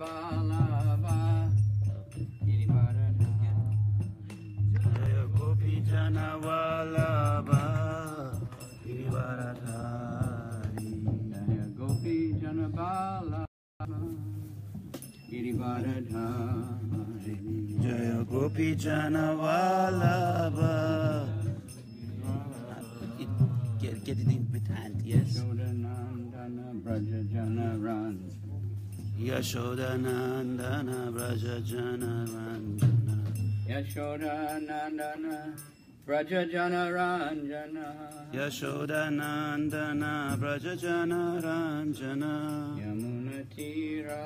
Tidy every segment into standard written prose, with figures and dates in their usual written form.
Balaba Girivaradhari Jaya Gopi Jana Vallabha Girivaradhari Jaya Gopi Jana Vallabha Girivaradhari Jaya Gopi Jana Vallabha. Get it in with hand, yes. Yashodanandana Braja Jana Ranjana Yashodanandana Braja Jana Ranjana Yashodanandana Braja Jana Ranjana Yashodanandana Braja Jana Ranjana Yamuna Tira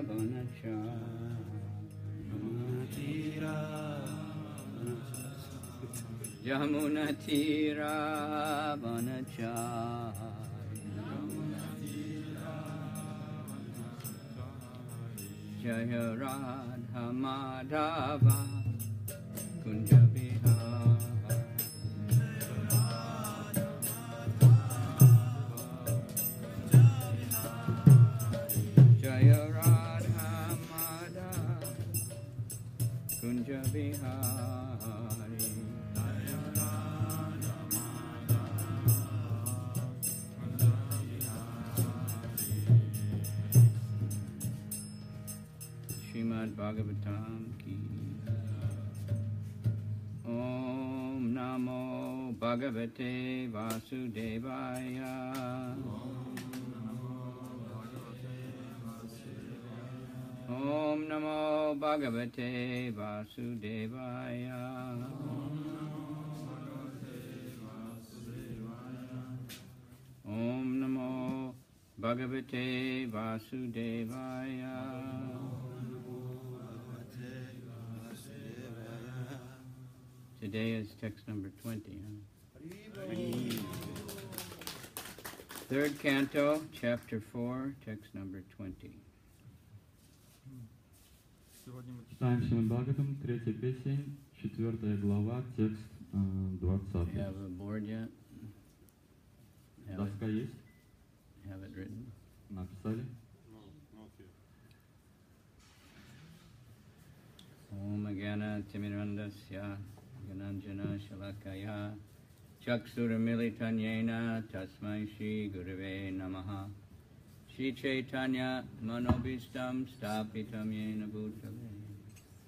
Banacha Yamuna Tira Yamuna Tira Vanachari Jaya Radha Madhava Kunja Vihara Jaya Radha Madhava Kunja Vihari Srimad Bhagavatam ki Om Namo Bhagavate Vasudevaya Om Namo Bhagavate Vasudevaya Om Namo Bhagavate Vasudevaya Today is text number 20. Third canto, chapter 4, text number 20. Сегодня мы читаем Шримад Бхагаватам, третья песень, 4 глава, текст 20. Have a board yet? Доска есть? Have it written? Написали? Om Agana Timirandasya Gananjana Shalakaya Chaksuramilitanyena Tasmai Shri Gurave Namaha Shri Chaitanya Manobhistam Stapitam Yena Bhutale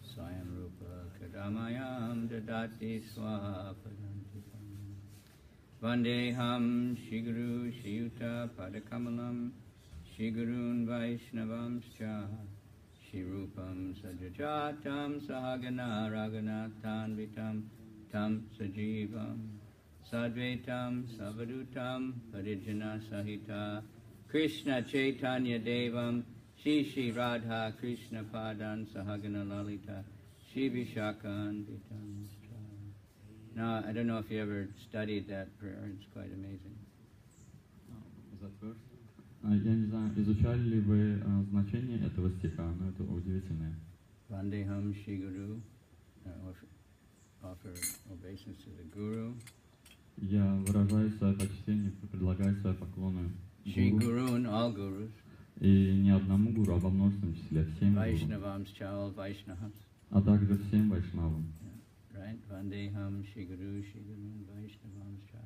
Swayam Rupa Kadamayam Dadati Swapadantikam Vandeham Shri Guru Shri Yuta Padakamalam Shri Gurun Vaishnavamscha Shri Rupam Sajajatam Sahagana Raghunathan Vitam Tam Sajivam Sadvaitam Savadutam Parijana Sahita Krishna Chaitanya Devam Shri Shri Radha Krishna Padan Sahagana Lalita Shri Vishakan Vitam. Now, I don't know if you ever studied that prayer, it's quite amazing. Я не знаю, изучали ли вы значение этого стиха, но это удивительное. Vandeham Shri Guru, offer obeisance to the Guru. Я выражаю свое почтение, предлагаю свои поклоны Shri Гуру. Guru and all Gurus. И не одному гуру, а во множественном числе, всем гуру. Vaishnavamscha, all Vaishnavas. А также всем вайшнавам. Right? Vandeham Shri Guru and Vaishnavamscha.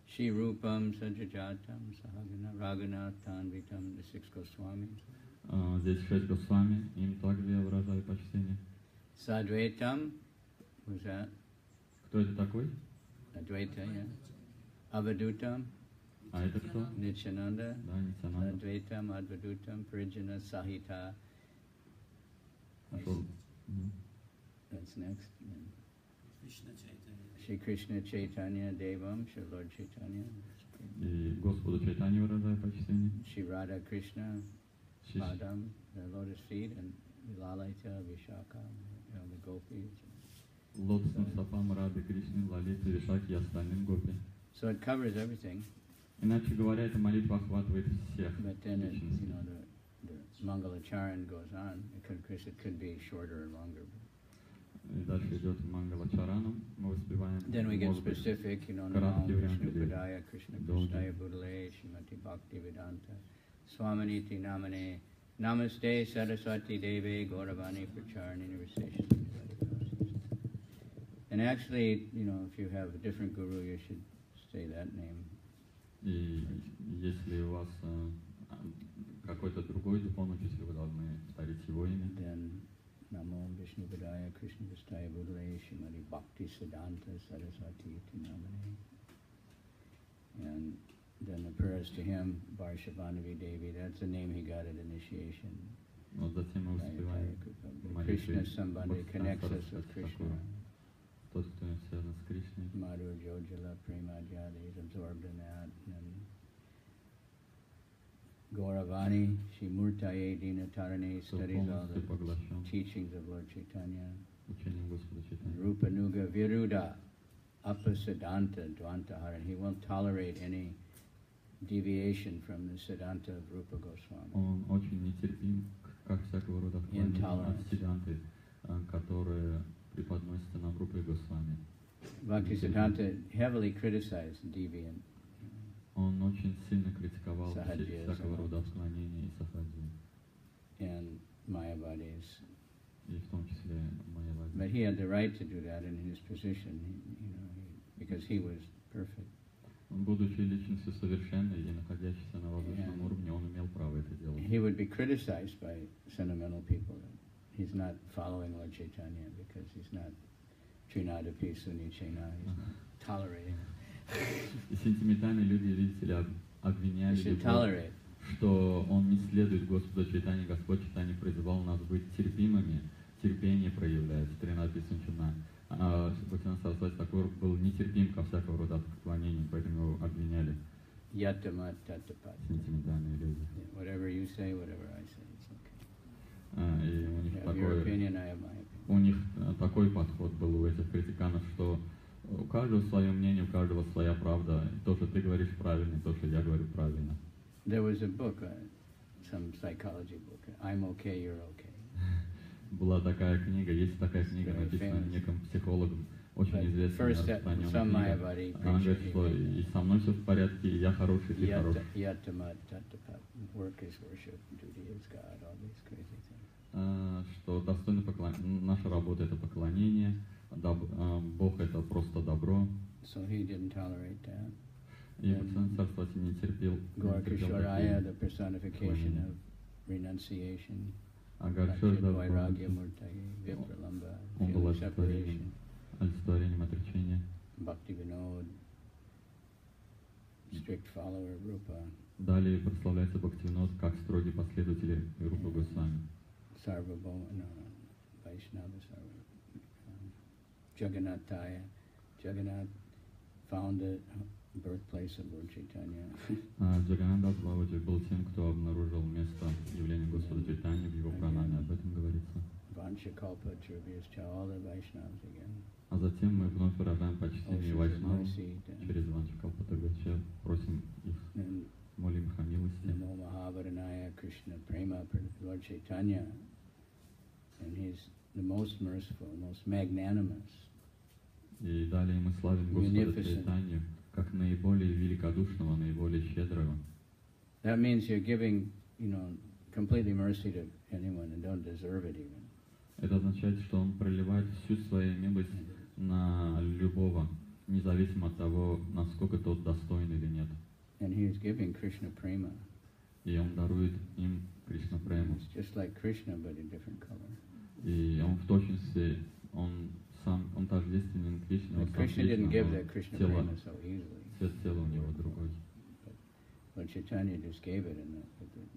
Shri Rupam Sajajatam Sahagana Raghunathan Vitam, the 6 Goswamis. Здесь 6 Госвами, им также я выражаю почтение. Sadvaitam, who's that? Кто это такой? Advaita, yeah. Avadutam, А это кто? Nityananda. Да, Нитянанда. Advaitam, Advadutam, Parijana Sahita. Нашел. That's next. Shri Krishna Chaitanya Devam, Shri Lord Chaitanya. И Господу Чайтанье выражаю почтение. Shri Radha Krishna Padam, the lotus feet, and Lalita, Vishaka, the gopis. Лотосным стопам Рады Кришны, Лалиты, Вишаки и остальным гопи. So it covers everything. Иначе говоря, эта молитва охватывает всех. But then it, the Mangalacharan goes on. It could be shorter or longer. И дальше идет Мангалачаранам, мы воспеваем. Then we get specific, Namo Vishnu Padaya Krishna Krishna Budale Shrimati Bhakti Vedanta Swaminiti Namane Namaste Saraswati Devi Gauravani Pracharani Nirvisesha. And actually, you know, if you have a different guru, you should say that name. И если у вас какой-то другой духовный учитель, вы должны повторить его имя. Then Namo Vishnu Padaya Krishna Vistaya Budale Shrimati Bhakti Siddhanta Saraswati Iti Namane. And then the prayers to him, Varshabhanavi Devi, that's the name he got at initiation. Но затем мы успеваем молитвы. Krishna somebody connects us with Krishna. Тот, кто связан с Кришной. Madhur Jojala Prema Jyada is absorbed in that. And Gauravani, she Murtaye Dina Tarane studies all the teachings of Lord Chaitanya. Учением Господа Чайтаньи. Rupa Nuga Viruddha Apasiddhanta Dvantahara. He won't tolerate any deviation from the Siddhanta of Rupa Goswami. Он очень нетерпим ко всякого рода отклонениям от Сиддханты, которые преподносятся нам Рупой Госвами. Bhakti Siddhanta heavily criticized deviant. Он очень сильно критиковал всякого рода отклонения и сахаджи. And Mayavadis. И в том числе Майявади. But he had the right to do that in his position, because he was perfect. Будучи личностью совершенной и находящейся на возвышенном уровне, он имел право это делать. He would be criticized by sentimental people. He's not following Lord Chaitanya because he's not Trinadapi Sunichena, he's not tolerating it. И сентиментальные люди, видите ли, обвиняли его, что он не следует Господу Чайтанье. Господь Чайтанья призывал нас быть терпимыми, терпение проявляет, Тринадапи Сунчана. А Бхактивинода Сарасвати Такур был нетерпим ко всякого рода отклонениям, поэтому его обвиняли. Сентиментальные люди. Whatever you say, whatever I say, it's okay. И у них You have your opinion, I have my opinion. У них такой подход был у этих критиканов, что у каждого свое мнение, у каждого своя правда. И то, что ты говоришь правильно, и то, что я говорю правильно. There was a book, some psychology book, I'm okay, you're okay. Была такая книга, есть такая книга, написана неким психологом, очень известная, распространенная книга. Она говорит, что и со мной все в порядке, и я хороший, ты хороший. Что достойно поклонения, наша работа это поклонение, Бог это просто добро. И Бхактивинода Сарасвати не терпел. Gaurkishoraya, the personification of renunciation. Vairagya Murtaye, Vipralamba, он был олицетворением отречения. Bhaktivinoda, strict follower of Rupa. Далее прославляется Бхактивинод как строгий последователь Рупы Госвами. Sarvabhauma, Vaishnava Jagannathaya. Jagannath found the birthplace of Lord Chaitanya. Джаганнатх Бабаджи был тем, кто обнаружил место явления Господа Чайтаньи в его пранаме, об этом говорится. Vanchakalpa Churvyascha, all the Vaishnavas again. А затем мы вновь выражаем почтение Вайшнавам через Ванчакалпа Чурvyascha, просим их, молим их о милости. Namo Mahavadhanaya Krishna Prema Lord Chaitanya, and he's the most merciful, most magnanimous. И далее мы славим Господа Чайтанью как наиболее великодушного, наиболее щедрого. That means you're giving, completely mercy to anyone and don't deserve it even. Это означает, что он проливает всю свою милость на любого, независимо от того, насколько тот достоин или нет. And he is giving Krishna prema. И он дарует им Кришна прему. It's just like Krishna, but in different color. И он в точности, он тождественен Кришне, он Krishna didn't give that Krishna prema so easily. Цвет тела у него другой. But Chaitanya just gave it in the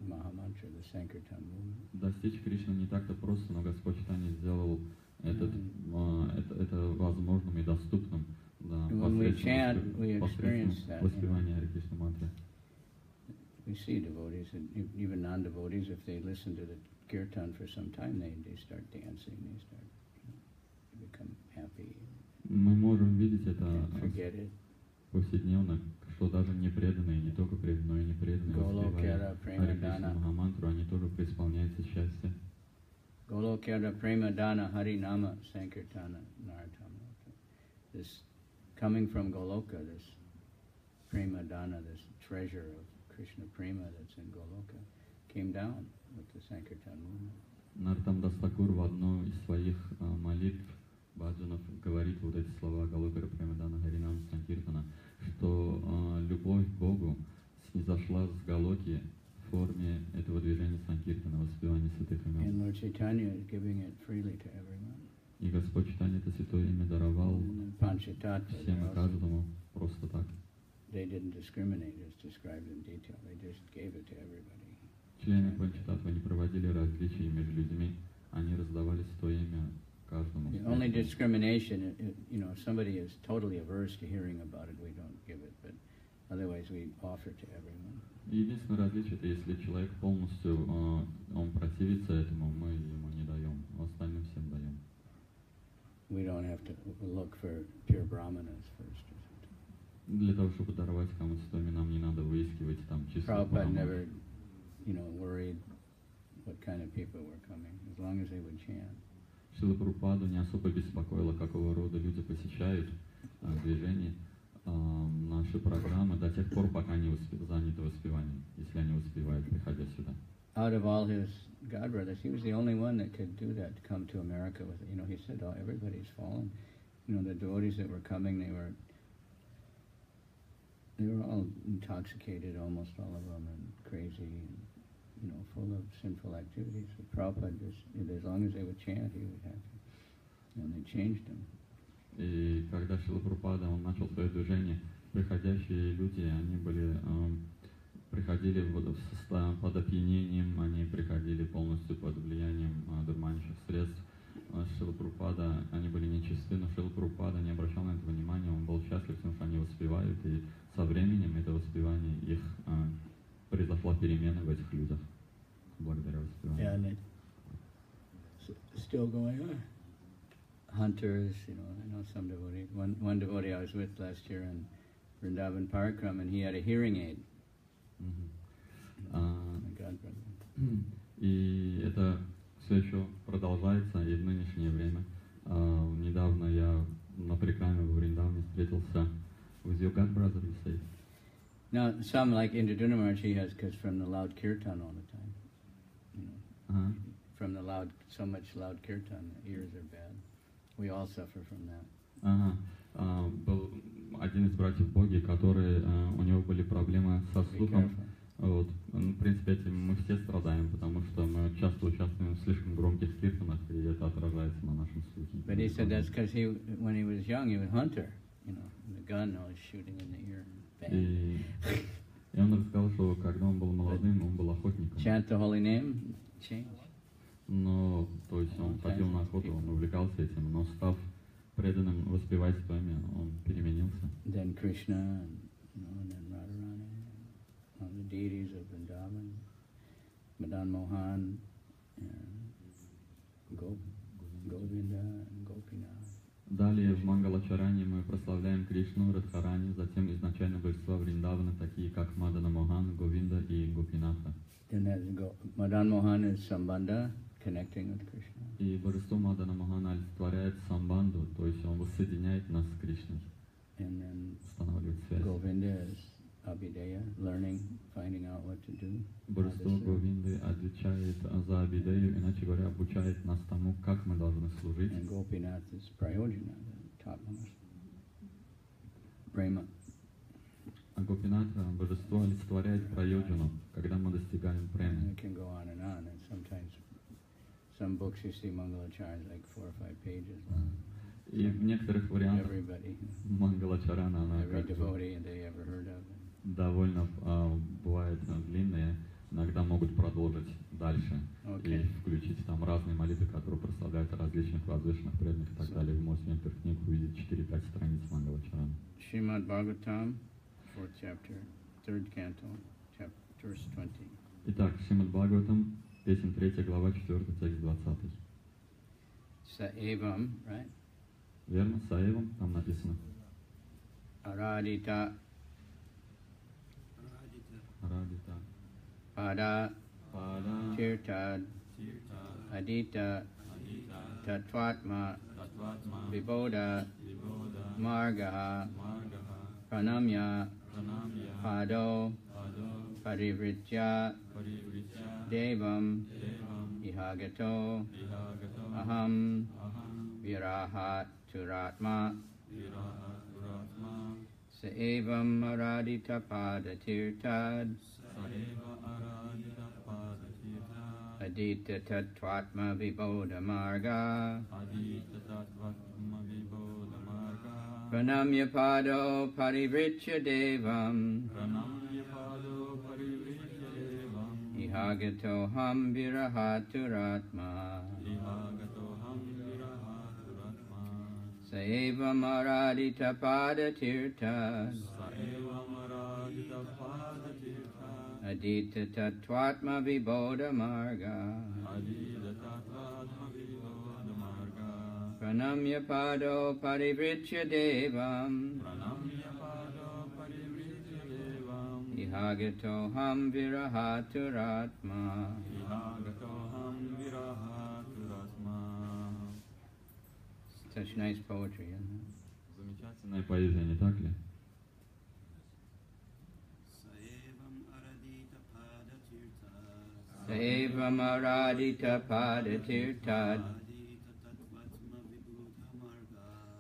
Mahamantra, the Sankirtan movement. Достичь Кришны не так-то просто, но Господь Чайтанья сделал это возможным и доступным посредством воспевания Харе Кришна мантры. We see devotees, and even non-devotees, if they listen to the kirtan for some time, they start dancing, they start become happy. Мы можем видеть это Forget it. повседневно, что даже не преданные, не только преданные, но и не преданные, воспевая Харе Кришна Махамантру, они тоже преисполняются счастья. Golokera prema dana hari nama sankirtana naratama. This coming from Goloka, this prema dana, this treasure of Krishna prema that's in Goloka, came down with the Sankirtan movement. Нароттам Дас Такур в одной из своих молитв баджанов говорит вот эти слова Галокара Премадана Харинама Санкиртана, что любовь к Богу снизошла с Галоки в форме этого движения Санкиртана, воспевания святых имен. And Lord Chaitanya is giving it freely to everyone. И Господь Чайтанья это святое имя даровал Panchatattva, всем и каждому просто так. they didn't discriminate as described in detail. They just gave it to everybody. Члены Панчататтвы не проводили различий между людьми, они раздавали святое имя каждому. The only discrimination, if somebody is totally averse to hearing about it, we don't give it, but otherwise we offer to everyone. Единственное различие, это если человек полностью он противится этому, мы ему не даем, остальным всем даем. We don't have to look for pure brahmanas first. Для того, чтобы даровать кому-то святое, нам не надо выискивать там числа Prabhupada браманов. never, worried what kind of people were coming, as long as they would chant. Шрила Прабхупаду не особо беспокоило, какого рода люди посещают движение, наши программы до тех пор, пока они заняты воспеванием, если они успевают, приходя сюда. Out of all his godbrothers, he was the only one that could do that, to come to America with it. He said, "Oh, everybody's fallen." The devotees that were coming, they were all intoxicated, almost all of them, and crazy, and, full of sinful activities. So Prabhupada just, as long as they would chant, he was happy. And they changed him. И когда Шрила Прабхупада, он начал свое движение, приходящие люди, они приходили под опьянением, они приходили полностью под влиянием дурманящих средств. Шрила Прабхупада, они были нечисты, но Шрила Прабхупада не обращал на это внимания, он был счастлив тем, что они воспевают, и со временем это воспевание, произошла перемена в этих людях, благодаря воспеванию. Yeah, and it's still going on. Hunters, I know some devotees. One devotee I was with last year in Vrindavan Parakram, and he had a hearing aid. И это все еще продолжается и в нынешнее время. Недавно я на Парикраме во Вриндаване встретился with your god brother, you say? Now, some like Indraduna Maharaj, he has, because from the loud kirtan all the time. From the so much loud kirtan, the ears are bad. We all suffer from that. Был один из братьев Боги, который, у него были проблемы со слухом. Вот. В принципе, этим мы все страдаем, потому что мы часто участвуем в слишком громких киртанах, и это отражается на нашем слухе. But he said that's because when he was young, he was a hunter. The gun always shooting in the ear. И он рассказал, что когда он был молодым, он был охотником. Chant the holy name, change. Но, то есть он ходил на охоту, он увлекался этим, но став преданным воспевать свое имя, он переменился. Then Krishna, and then Radharani, all the deities of Vrindavan, Madan Mohan, and Govinda, and Gopinath. Далее в Мангалачаране мы прославляем Кришну, Радхарани, затем изначально божества Вриндавана, такие как Мадана Мохан, Говинда и Гопината. Then Madan Mohan is Sambandha, connecting with Krishna. И божество Мадана Мохана олицетворяет самбанду, то есть он воссоединяет нас с Кришной, And then устанавливает связь. Govinda is Abhideya, learning, finding out what to do. Божество Говинды отвечает за Абидею, иначе говоря, обучает нас тому, как мы должны служить. And Gopinath is Prayojana, the topmost. Prema. А Гопината, божество олицетворяет прайоджану, когда мы достигаем премы. It can go on, and sometimes some books you see Mangalacharya is like 4 or 5 pages long. И в некоторых вариантах Everybody, Мангалачарана, она every как devotee they ever heard of. довольно бывает длинная, иногда могут продолжить дальше и включить там разные молитвы, которые прославляют различных возвышенных преданных и так далее. Вы можете в некоторых книгах увидеть 4-5 страниц Мангалачарана. Srimad Bhagavatam, 4th chapter, 3rd canto, verse 20. Итак, Шримад Бхагаватам, песня 3 глава, 4 текст 20. Saevam, right? Верно? Саевам там написано. Aradita, Радита. Pada, Пада. Tirtad, Adita, Tatvatma, Vibodha, Margaha, Pranamya, Pado, parivritya devam ihagato aham virahat turatma saevam aradita padatirtad adita tattvatma vibodha marga pranamya pado parivritya devam ihagato ham virahaturatma saevam aradita padatirtad adita tattvatma vibodha marga pranamya pado parivritya devam ihagato ham virahaturatma. Such nice poetry, isn't it? Замечательная поэзия, не так ли? Saevam aradita padatirtad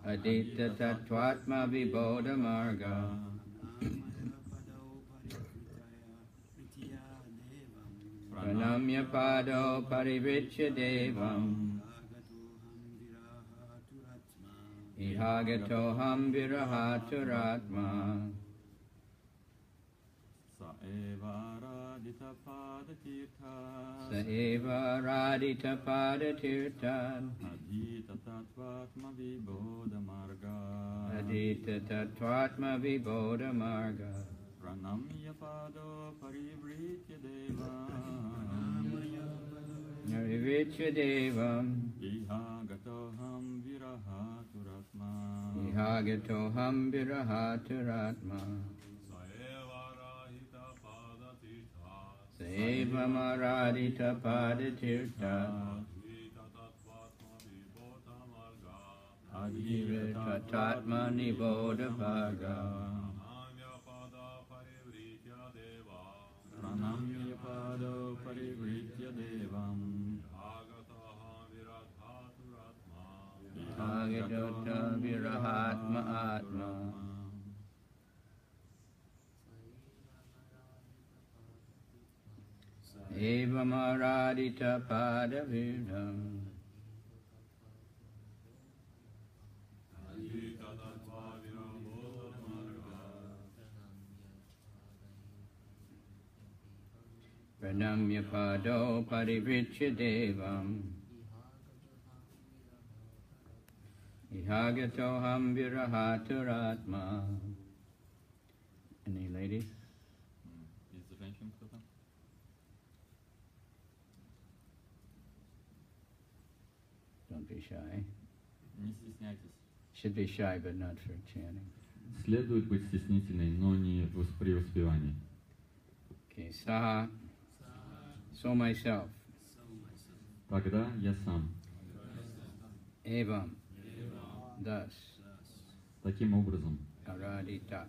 adita tattvatma vibodha marga pranamya pado parivritya devam ihagato ham virahaturatma. Saeva radita padatirtad adita tattvatma vibodha marga adita tattvatma vibodha marga pranamya pado parivritya devam ihagato ham virahaturatma saevam aradita padatirtad adita tattvatma vibodha marga pranamya pado parivritya devam ihagato virahatma atma. Evam aradita padavirdam pranamya pado parivritya devam ihagato ham virahaturatma. Any ladies? Из женщин кто-то? Don't be shy. Не стесняйтесь. Should be shy, but not for chanting. Следует быть стеснительной, но не при воспевании. Okay, saha, so myself. Тогда я сам. Evam, thus. Таким образом, Aradita,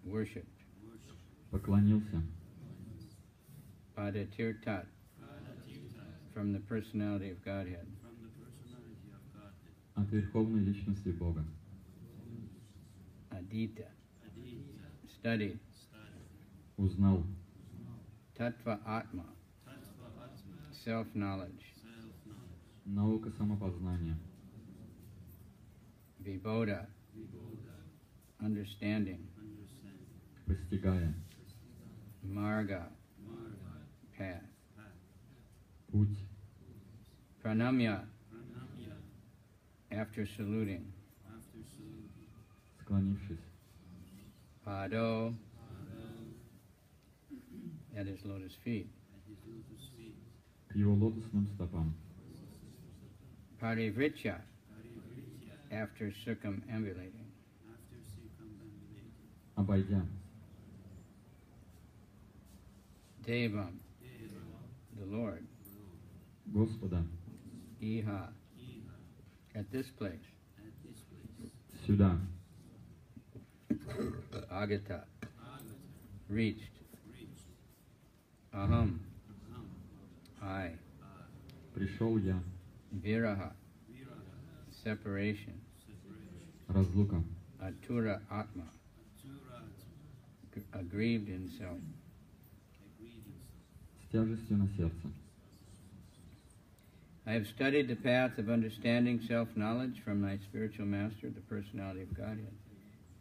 worshipped. поклонился Padatirtat, from the personality of Godhead. от Верховной Личности Бога. Adita, studied. Узнал Tattva Atma, self-knowledge. наука самопознания. Vibodha, understanding. Постигая Marga, path. путь. Pranamya, after saluting. Склонившись. Pado, at his lotus feet. К его лотосным стопам. Parivritya, after circumambulating. Обойдя. Devam, the Lord. Господа. Iha, at this place. Сюда. Agata, reached. Aham, I. Пришел я. Viraha, separation. Разлука. Atura atma, aggrieved in self. С тяжестью на сердце. I have studied the path of understanding self-knowledge from my spiritual master, the personality of Godhead.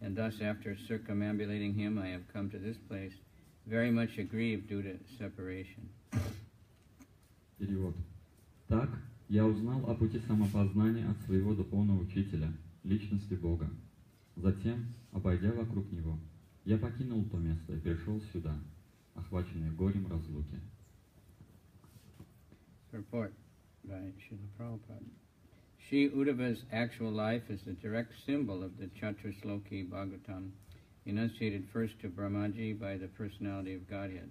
And thus, after circumambulating him, I have come to this place, very much aggrieved due to separation. Перевод. Так, я узнал о пути самопознания от своего духовного учителя, личности Бога. Затем, обойдя вокруг него, я покинул то место и пришел сюда, охваченный горем разлуки. Purport by Srila Prabhupada. Shri Uddhava's actual life is the direct symbol of the Chatusloki Bhagavatam, enunciated first to Brahmaji by the personality of Godhead.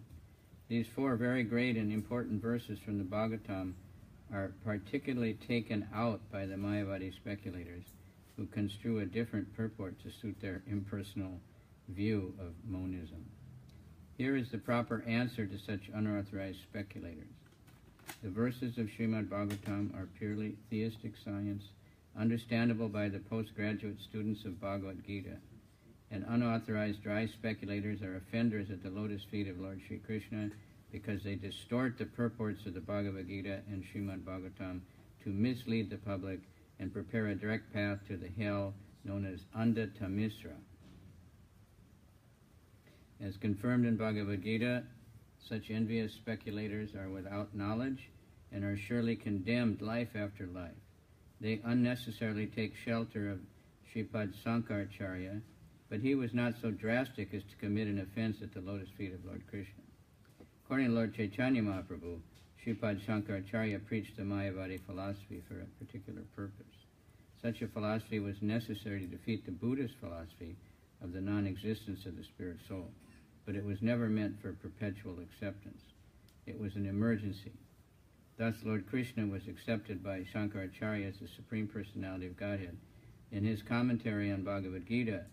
These 4 very great and important verses from the Bhagavatam are particularly taken out by the Mayavadi speculators, who construe a different purport to suit their impersonal view of monism. Here is the proper answer to such unauthorized speculators. The verses of Srimad Bhagavatam are purely theistic science, understandable by the postgraduate students of Bhagavad Gita, and unauthorized dry speculators are offenders at the lotus feet of Lord Sri Krishna because they distort the purports of the Bhagavad Gita and Srimad Bhagavatam to mislead the public and prepare a direct path to the hell known as Andhatamisra. As confirmed in Bhagavad Gita, such envious speculators are without knowledge and are surely condemned life after life. They unnecessarily take shelter of Sripad Sankaracharya, but he was not so drastic as to commit an offense at the lotus feet of Lord Krishna. According to Lord Chaitanya Mahaprabhu, Sripad Sankaracharya preached the Mayavadi philosophy for a particular purpose. Such a philosophy was necessary to defeat the Buddhist philosophy of the non-existence of the spirit soul, but it was never meant for perpetual acceptance. It was an emergency. Thus, Lord Krishna was accepted by Shankaracharya as the Supreme Personality of Godhead. In his commentary on Bhagavad Gita,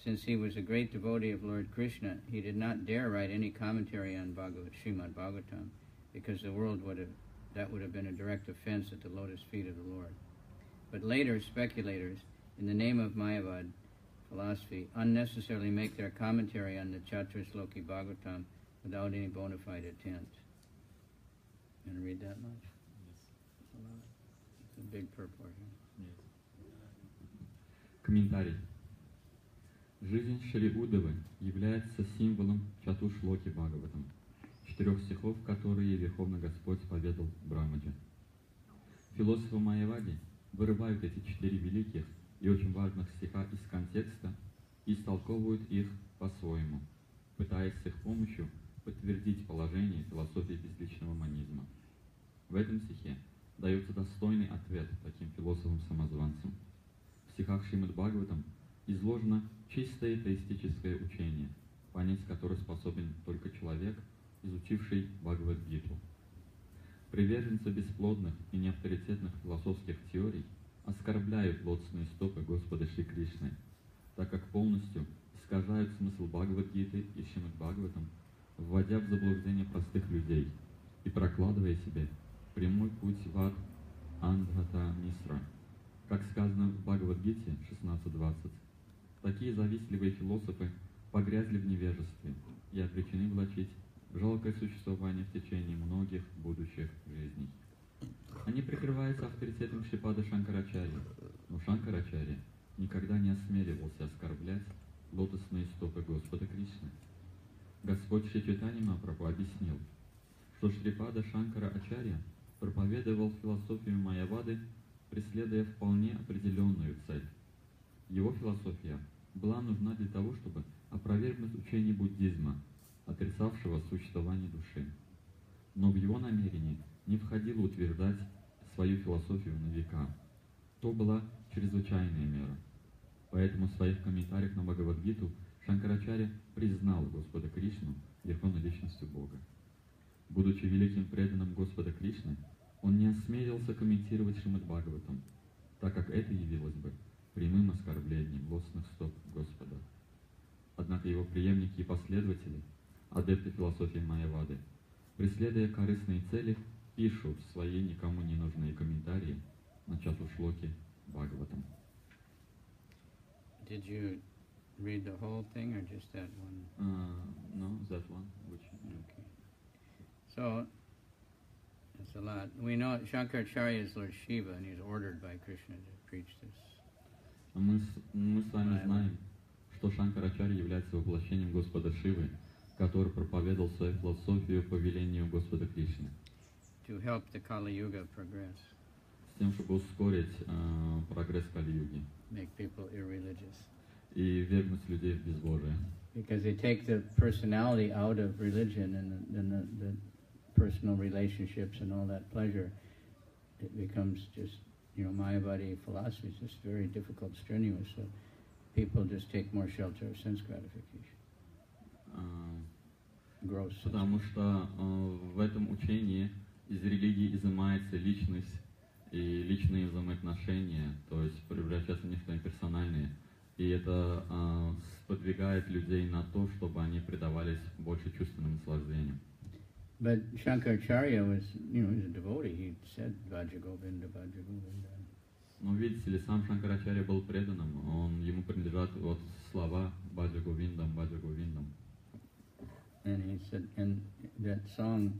since he was a great devotee of Lord Krishna, he did not dare write any commentary on Srimad Bhagavatam, because the world would have been a direct offense at the lotus feet of the Lord. But later, speculators, in the name of Mayavad philosophy, unnecessarily make their commentary on the Chatusloki Bhagavatam without any bona fide intent. You want to read that much? Yes. It's a big purport here. Yes. Комментарий. Жизнь Шри Уддавы является символом Чатушлоки Бхагаватам, 4 стихов, которые Верховный Господь поведал Брамаджи. Философы Майявади вырывают эти 4 великих и очень важных стиха из контекста и истолковывают их по-своему, пытаясь с их помощью подтвердить положение философии безличного монизма. В этом стихе дается достойный ответ таким философам-самозванцам. В стихах Шримад Бхагаватам изложено чистое теистическое учение, понять которое способен только человек, изучивший Бхагавад-гиту. Приверженцы бесплодных и неавторитетных философских теорий оскорбляют лотосные стопы Господа Шри Кришны, так как полностью искажают смысл Бхагавад-гиты и Шримад Бхагаватам, вводя в заблуждение простых людей и прокладывая себе прямой путь в ад Андхата-мисра. Как сказано в Бхагавад-гите 16.20, такие завистливые философы погрязли в невежестве и обречены влачить жалкое существование в течение многих будущих жизней. Они прикрываются авторитетом Шрипада Шанкарачарьи, но Шанкарачарья никогда не осмеливался оскорблять лотосные стопы Господа Кришны. Господь Шри Чайтанья Махапрабху объяснил, что Шрипада Шанкара Ачарья проповедовал философию Майявады, преследуя вполне определенную цель. Его философия была нужна для того, чтобы опровергнуть учение буддизма, отрицавшего существование души. Но в его намерение не входило утверждать свою философию на века. То была чрезвычайная мера. Поэтому в своих комментариях на Бхагавад-гиту Шанкарачарья признал Господа Кришну верховной личностью Бога. Будучи великим преданным Господа Кришны, он не осмелился комментировать Шримад Бхагаватам, так как это явилось бы прямым оскорблением лотосных стоп Господа. Однако его преемники и последователи, адепты философии Майявады, преследуя корыстные цели, пишут свои никому не нужные комментарии на чатушлоки Бхагаватам. Did you read the whole thing or just that one? No, that one. Which? Okay. So, that's a lot. We know Shankaracharya is Lord Shiva and he's ordered by Krishna to preach this. Мы с вами знаем, что Шанкарачарья является воплощением Господа Шивы, который проповедовал свою философию по велению Господа Кришны. To help the Kali Yuga progress. С тем, чтобы ускорить прогресс Кали-юги. Make people irreligious. И вернуть людей в безбожие. Because they take the personality out of religion and the personal relationships and all that pleasure. It becomes just, Mayavadi philosophy is just very difficult, strenuous. So people just take more shelter of sense gratification. Gross. Потому что в этом учении из религии изымается личность и личные взаимоотношения, то есть превращаются в нечто имперсональное. И это сподвигает людей на то, чтобы они предавались больше чувственным наслаждениям. But Shankaracharya was, he's a devotee. He said Bhaja Govinda, Bhaja Govinda. Но видите ли, сам Шанкарачарья был преданным. Ему принадлежат вот слова Баджа Говиндам, Баджа Говиндам. And he said, and that song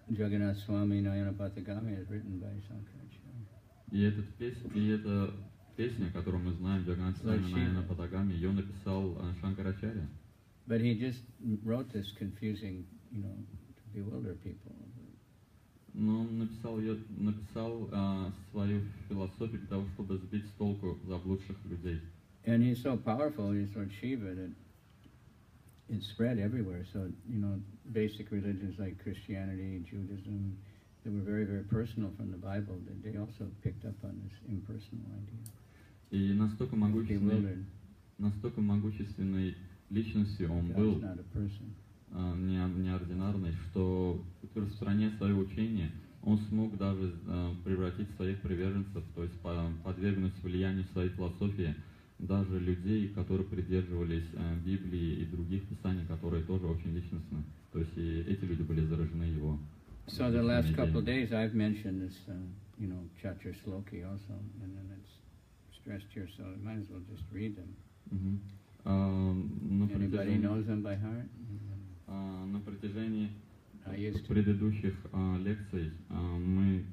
Jagannath Swami Nayana Patagami is written by Shankaracharya. И эта песня, которую мы знаем, Джаганнат Свами Наяна Патагами, ее написал Шанкарачарья. But he just wrote this confusing, to bewilder people. Но он написал свою философию для того, чтобы сбить с толку заблудших людей. And he's so powerful, he's Lord Shiva, that it spread everywhere. So, basic religions like Christianity, Judaism, they were very, very personal from the Bible. They also picked up on this impersonal idea. И настолько могущественной личностью он был, неординарный, что распространяя свое учение, он смог даже превратить своих приверженцев, то есть подвергнуть влиянию своей философии даже людей, которые придерживались Библии и других писаний, которые тоже очень личностны. То есть и эти люди были заражены его. So the last couple of days I've mentioned this, Chatra Sloki also, and then it's stressed here, so I might as well just read them. Anybody knows them by heart? На протяжении предыдущих лекций мы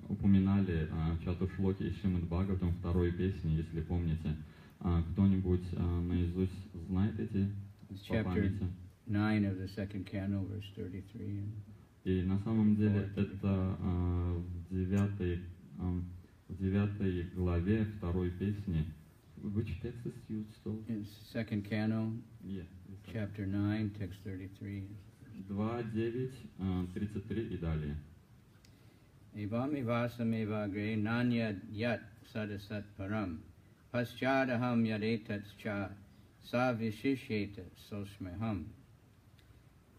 упоминали Чатушлоки из Шримад Бхагаватам, второй песни, если помните. Кто-нибудь наизусть знает эти по памяти? 9 of the second canto, verse 33. И на самом деле это в 9 главе второй песни. Which text is used still? It's second canto, chapter 9, text 33. 2:9, 33 и далее. Evam ivasam evagre nanya yat sadasat param paschadaham yadetat cha sa vishisheta sosmeham.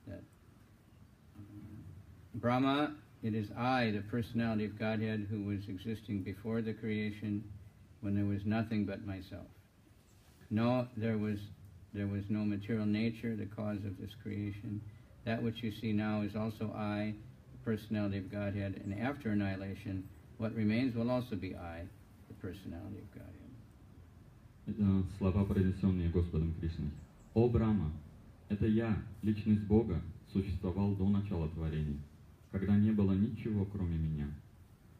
That Brahma, it is I, the personality of Godhead, who was existing before the creation, when there was nothing but myself. No, there was no material nature, the cause of this creation. That which you see now is also I, the personality of Godhead, and after annihilation, what remains will also be I, the personality of Godhead. Это слова, произнесенные Господом Кришной. О Брахма, это я, личность Бога, существовал до начала творения, когда не было ничего, кроме меня.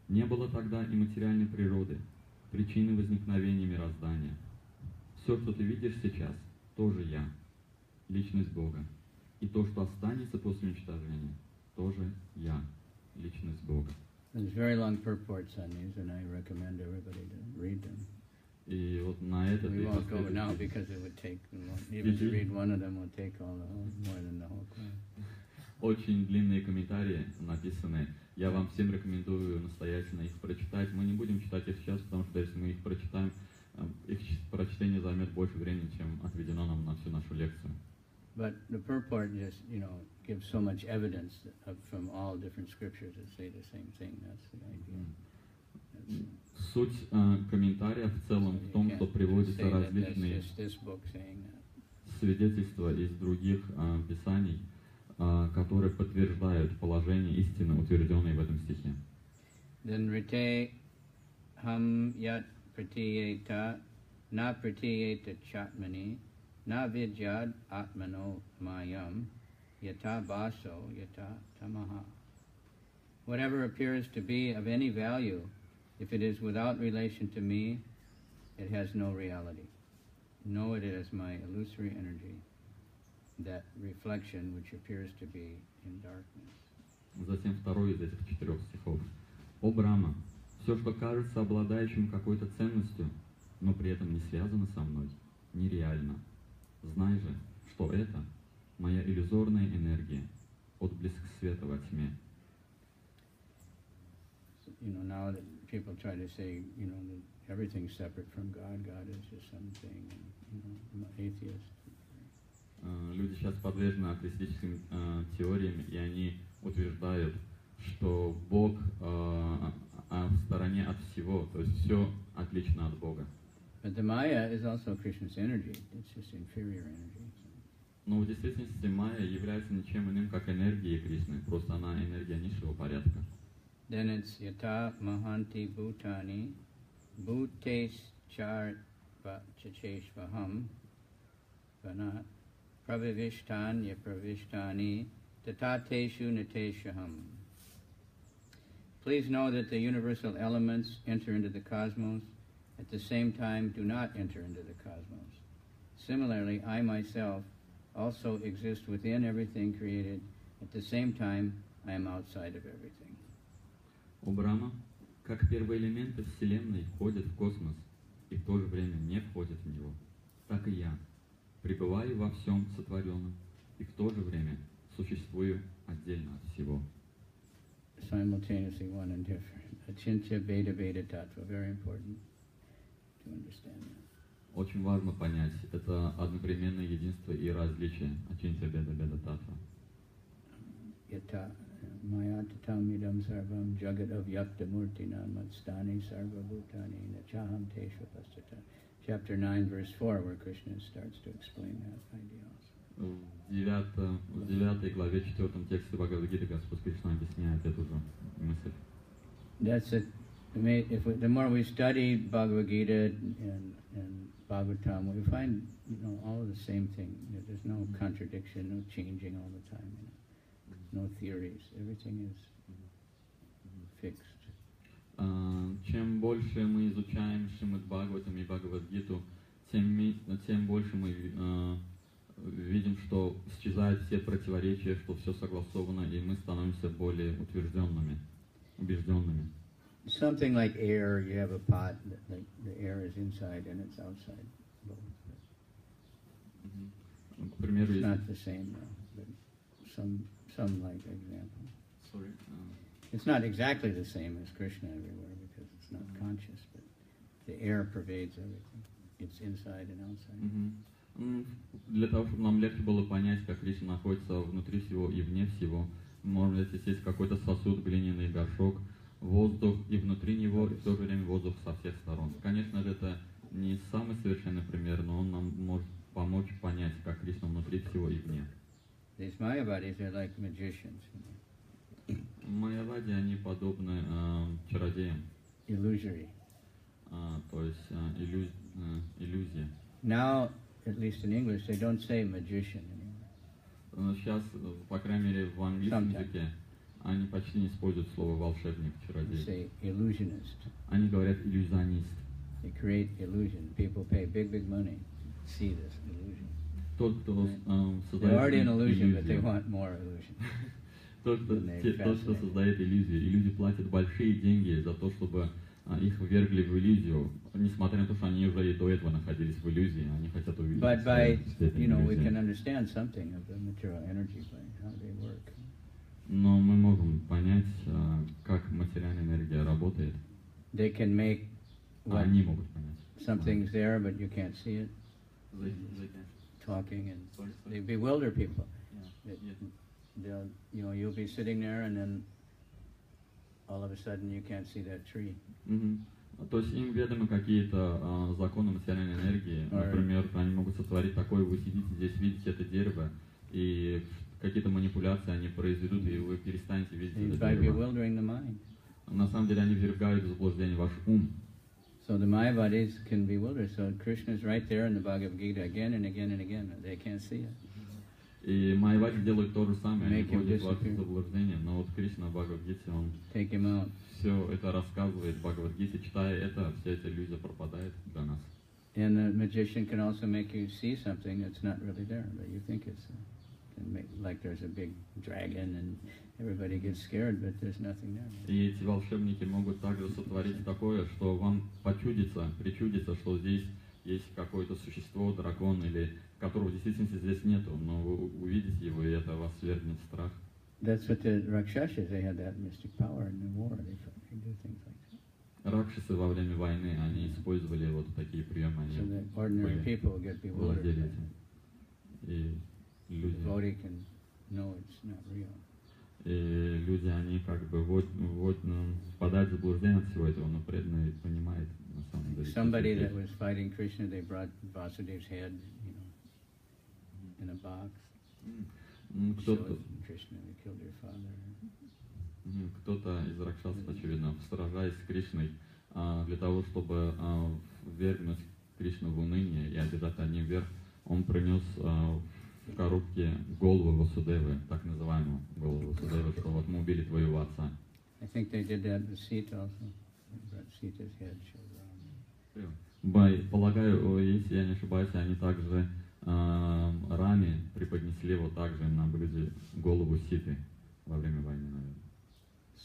Не было тогда и материальной природы, причины возникновения мироздания. Все, что ты видишь сейчас, тоже я, личность Бога. И то, что останется после уничтожения, тоже я, личность Бога. There's very long purports on these, and I recommend everybody to read them. И вот на этот we won't go now because it would take even to read one of them would take more than the whole class. Очень длинные комментарии написаны. Я вам всем рекомендую настоятельно их прочитать. Мы не будем читать их сейчас, потому что если мы их прочитаем, их прочтение займет больше времени, чем отведено нам на всю нашу лекцию. But the purport just, gives so much evidence from all different scriptures that say the same thing. That's the idea. Суть комментария в целом в том, что приводятся различные свидетельства из других писаний, которые подтверждают положение истины, утвержденной в этом стихе. Then rite ham yat pratiyeta na pratiyeta chatmani na vidyad atmano mayam yata baso yata tamaha. Whatever appears to be of any value, if it is without relation to me, it has no reality. Know it as my illusory energy, that reflection which appears to be in darkness. Затем второй из этих 4 стихов. «О Брахма, все, что кажется обладающим какой-то ценностью, но при этом не связано со мной, нереально. Знай же, что это моя иллюзорная энергия, отблеск света во тьме». You know, now that people try to say, you know, that everything's separate from God, God is just something, you know, atheist. Люди сейчас подвержены атеистическим теориям, и они утверждают, что Бог в стороне от всего, то есть все отлично от Бога. But the Maya is also Krishna's energy. It's just inferior energy. Но в действительности Майя является ничем иным, как энергией Кришны, просто она энергия низшего порядка. Then it's yata mahanti bhutani bhutes char chacheshvaham vanat pravivishtan yapravishtani tatateshu nateshaham. Please know that the universal elements enter into the cosmos, at the same time do not enter into the cosmos. Similarly, I myself also exist within everything created, at the same time I am outside of everything. О Брахма, как первые элементы Вселенной входят в космос и в то же время не входят в него, так и я пребываю во всем сотворенном и в то же время существую отдельно от всего. Simultaneously one and different. Achintya Veda Veda Tattva, very important to understand that. Очень важно понять, это одновременное единство и различие. Achintya Veda Veda Tattva. Yata Maya Tatam Idam Sarvam Jagat Avyakta Murtina Matstani Sarva Bhutani Nachaham Tesha Pastata. Chapter 9, verse 4, where Krishna starts to explain that idea also. В 9 главе 4 тексте Бхагавад-гиты Господь Кришна объясняет эту же мысль. That's it. The more we study Bhagavad Gita and Bhagavatam, we find, you know, all of the same thing. There's no contradiction, no changing all the time. You know. No theories. Everything is fixed. Чем больше мы изучаем Шримад Бхагаватам и Бхагавад-гиту, тем больше мы видим, что исчезают все противоречия, что все согласовано, и мы становимся более утвержденными, убежденными. Something like air, you have a pot, like the air is inside and it's outside. К примеру, it's not the same, though, but some like example. Sorry. It's not exactly the same as Krishna everywhere because it's not conscious, but the air pervades everything. It's inside and outside. Для того, чтобы нам легче было понять, как Кришна находится внутри всего и вне всего, можно взять, если есть какой-то сосуд, глиняный горшок, воздух и внутри него, и в то же время воздух со всех сторон. Конечно же, это не самый совершенный пример, но он нам может помочь понять, как Кришна внутри всего и вне. These Mayavadis are like magicians. Майявади, они подобны чародеям. Illusory. То есть иллюзия. Now, at least in English, they don't say magician anymore. Сейчас, по крайней мере, в английском языке они почти не используют слово волшебник, чародей. They say illusionist. Они говорят иллюзионист. They create illusion. People pay big money to see this illusion. Тот, кто They're already создает an illusion, but they иллюзию. want more illusion. Тот, кто создает иллюзию, и люди платят большие деньги за то, чтобы их ввергли в иллюзию, несмотря на то, что они уже и до этого находились в иллюзии, они хотят увидеть. But by, you know, we can understand something of the material energy, by how they work. Но мы можем понять, как материальная энергия работает. They can make what, они могут понять. Something's there, but you can't see it. Talking and they bewilder people. They'll, you know, you'll be sitting there and then all of a sudden you can't see that tree. То есть им ведомы какие-то законы материальной энергии. Например, они могут сотворить такое, вы сидите здесь, видите это дерево, и какие-то манипуляции они произведут, и вы перестанете видеть это дерево. На самом деле они ввергают в заблуждение ваш ум. So the Mayavadis can bewilder. So Krishna is right there in the Bhagavad Gita again and again and again. They can't see it. И майавади делают то же самое, они вводят вас в заблуждение, но вот Кришна в Бхагавад-гите, он все это рассказывает в Бхагавад-гите, читая это, вся эта иллюзия пропадает для нас. And the magician can also make you see something that's not really there, but you think it's like there's a big dragon and everybody gets scared, but there's nothing there. И эти волшебники могут также сотворить такое, что вам причудится, что здесь есть какое-то существо, дракон, или которого в действительности здесь нету, но вы увидите его, и это вас свергнет в страх. That's what the Rakshasas, they had that mystic power in the war. They do things like that. Ракшасы во время войны, они использовали вот такие приемы, они ordinary people get bewildered. Владели этим. И люди, can know it's not real. И люди, они как бы впадают в заблуждение от всего этого, но преданные понимают на самом деле. Somebody that was fighting Krishna, they brought Vasudev's head, you know, in a box. Krishna, they killed your father. Кто-то из ракшасов, очевидно, сражаясь с Кришной, для того, чтобы ввергнуть Кришну в уныние и одержать над ним верх, он принес в коробке голову Васудевы, так называемую голову Васудевы, что вот мы убили твоего отца. I think they did that with Sita also. Sita's head showed around. Полагаю, если я не ошибаюсь, они также Раме преподнесли вот также на блюде голову Ситы во время войны, наверное.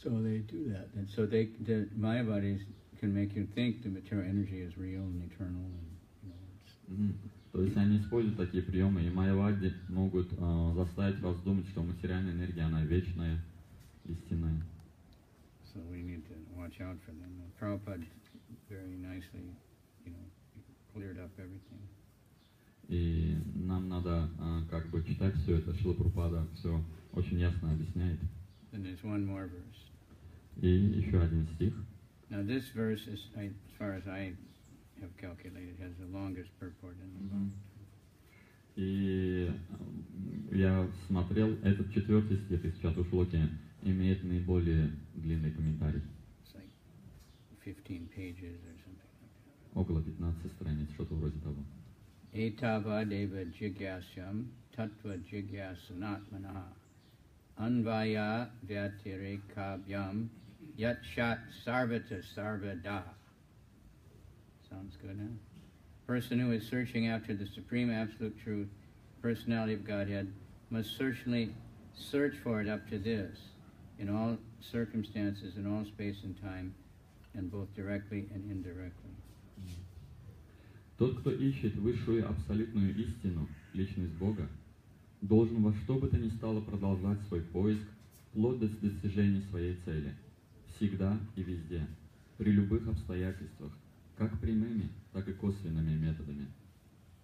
So they do that, and so the Mayavadis can make you think the material energy is real and eternal, and you know. То есть они используют такие приемы, и майявади могут заставить вас думать, что материальная энергия, она вечная, истинная. So we need to watch out for them. Prabhupada very nicely, you know, cleared up everything. И нам надо как бы читать все это. Шрила Прабхупада все очень ясно объясняет. And there's one more verse. И еще один стих. Now this verse is, as far as I have calculated, has the longest purport in the book. И я смотрел, этот 4 стих из 5 шлоки имеет наиболее длинный комментарий. It's like 15 pages or something like that. Около 15 страниц, что-то вроде того. Etava deva jigyasyam tattva jigyasanatmana anvaya vyatirekabhyam yat shat sarvata sarvada. Sounds good, huh? Person who is searching after the supreme absolute truth, personality of Godhead, must certainly search for it up to this, in all circumstances, in all space and time, and both directly and indirectly. Тот, кто ищет высшую абсолютную истину, личность Бога, должен во что бы то ни стало продолжать свой поиск вплоть до достижения своей цели, всегда и везде, при любых обстоятельствах, как прямыми, так и косвенными методами.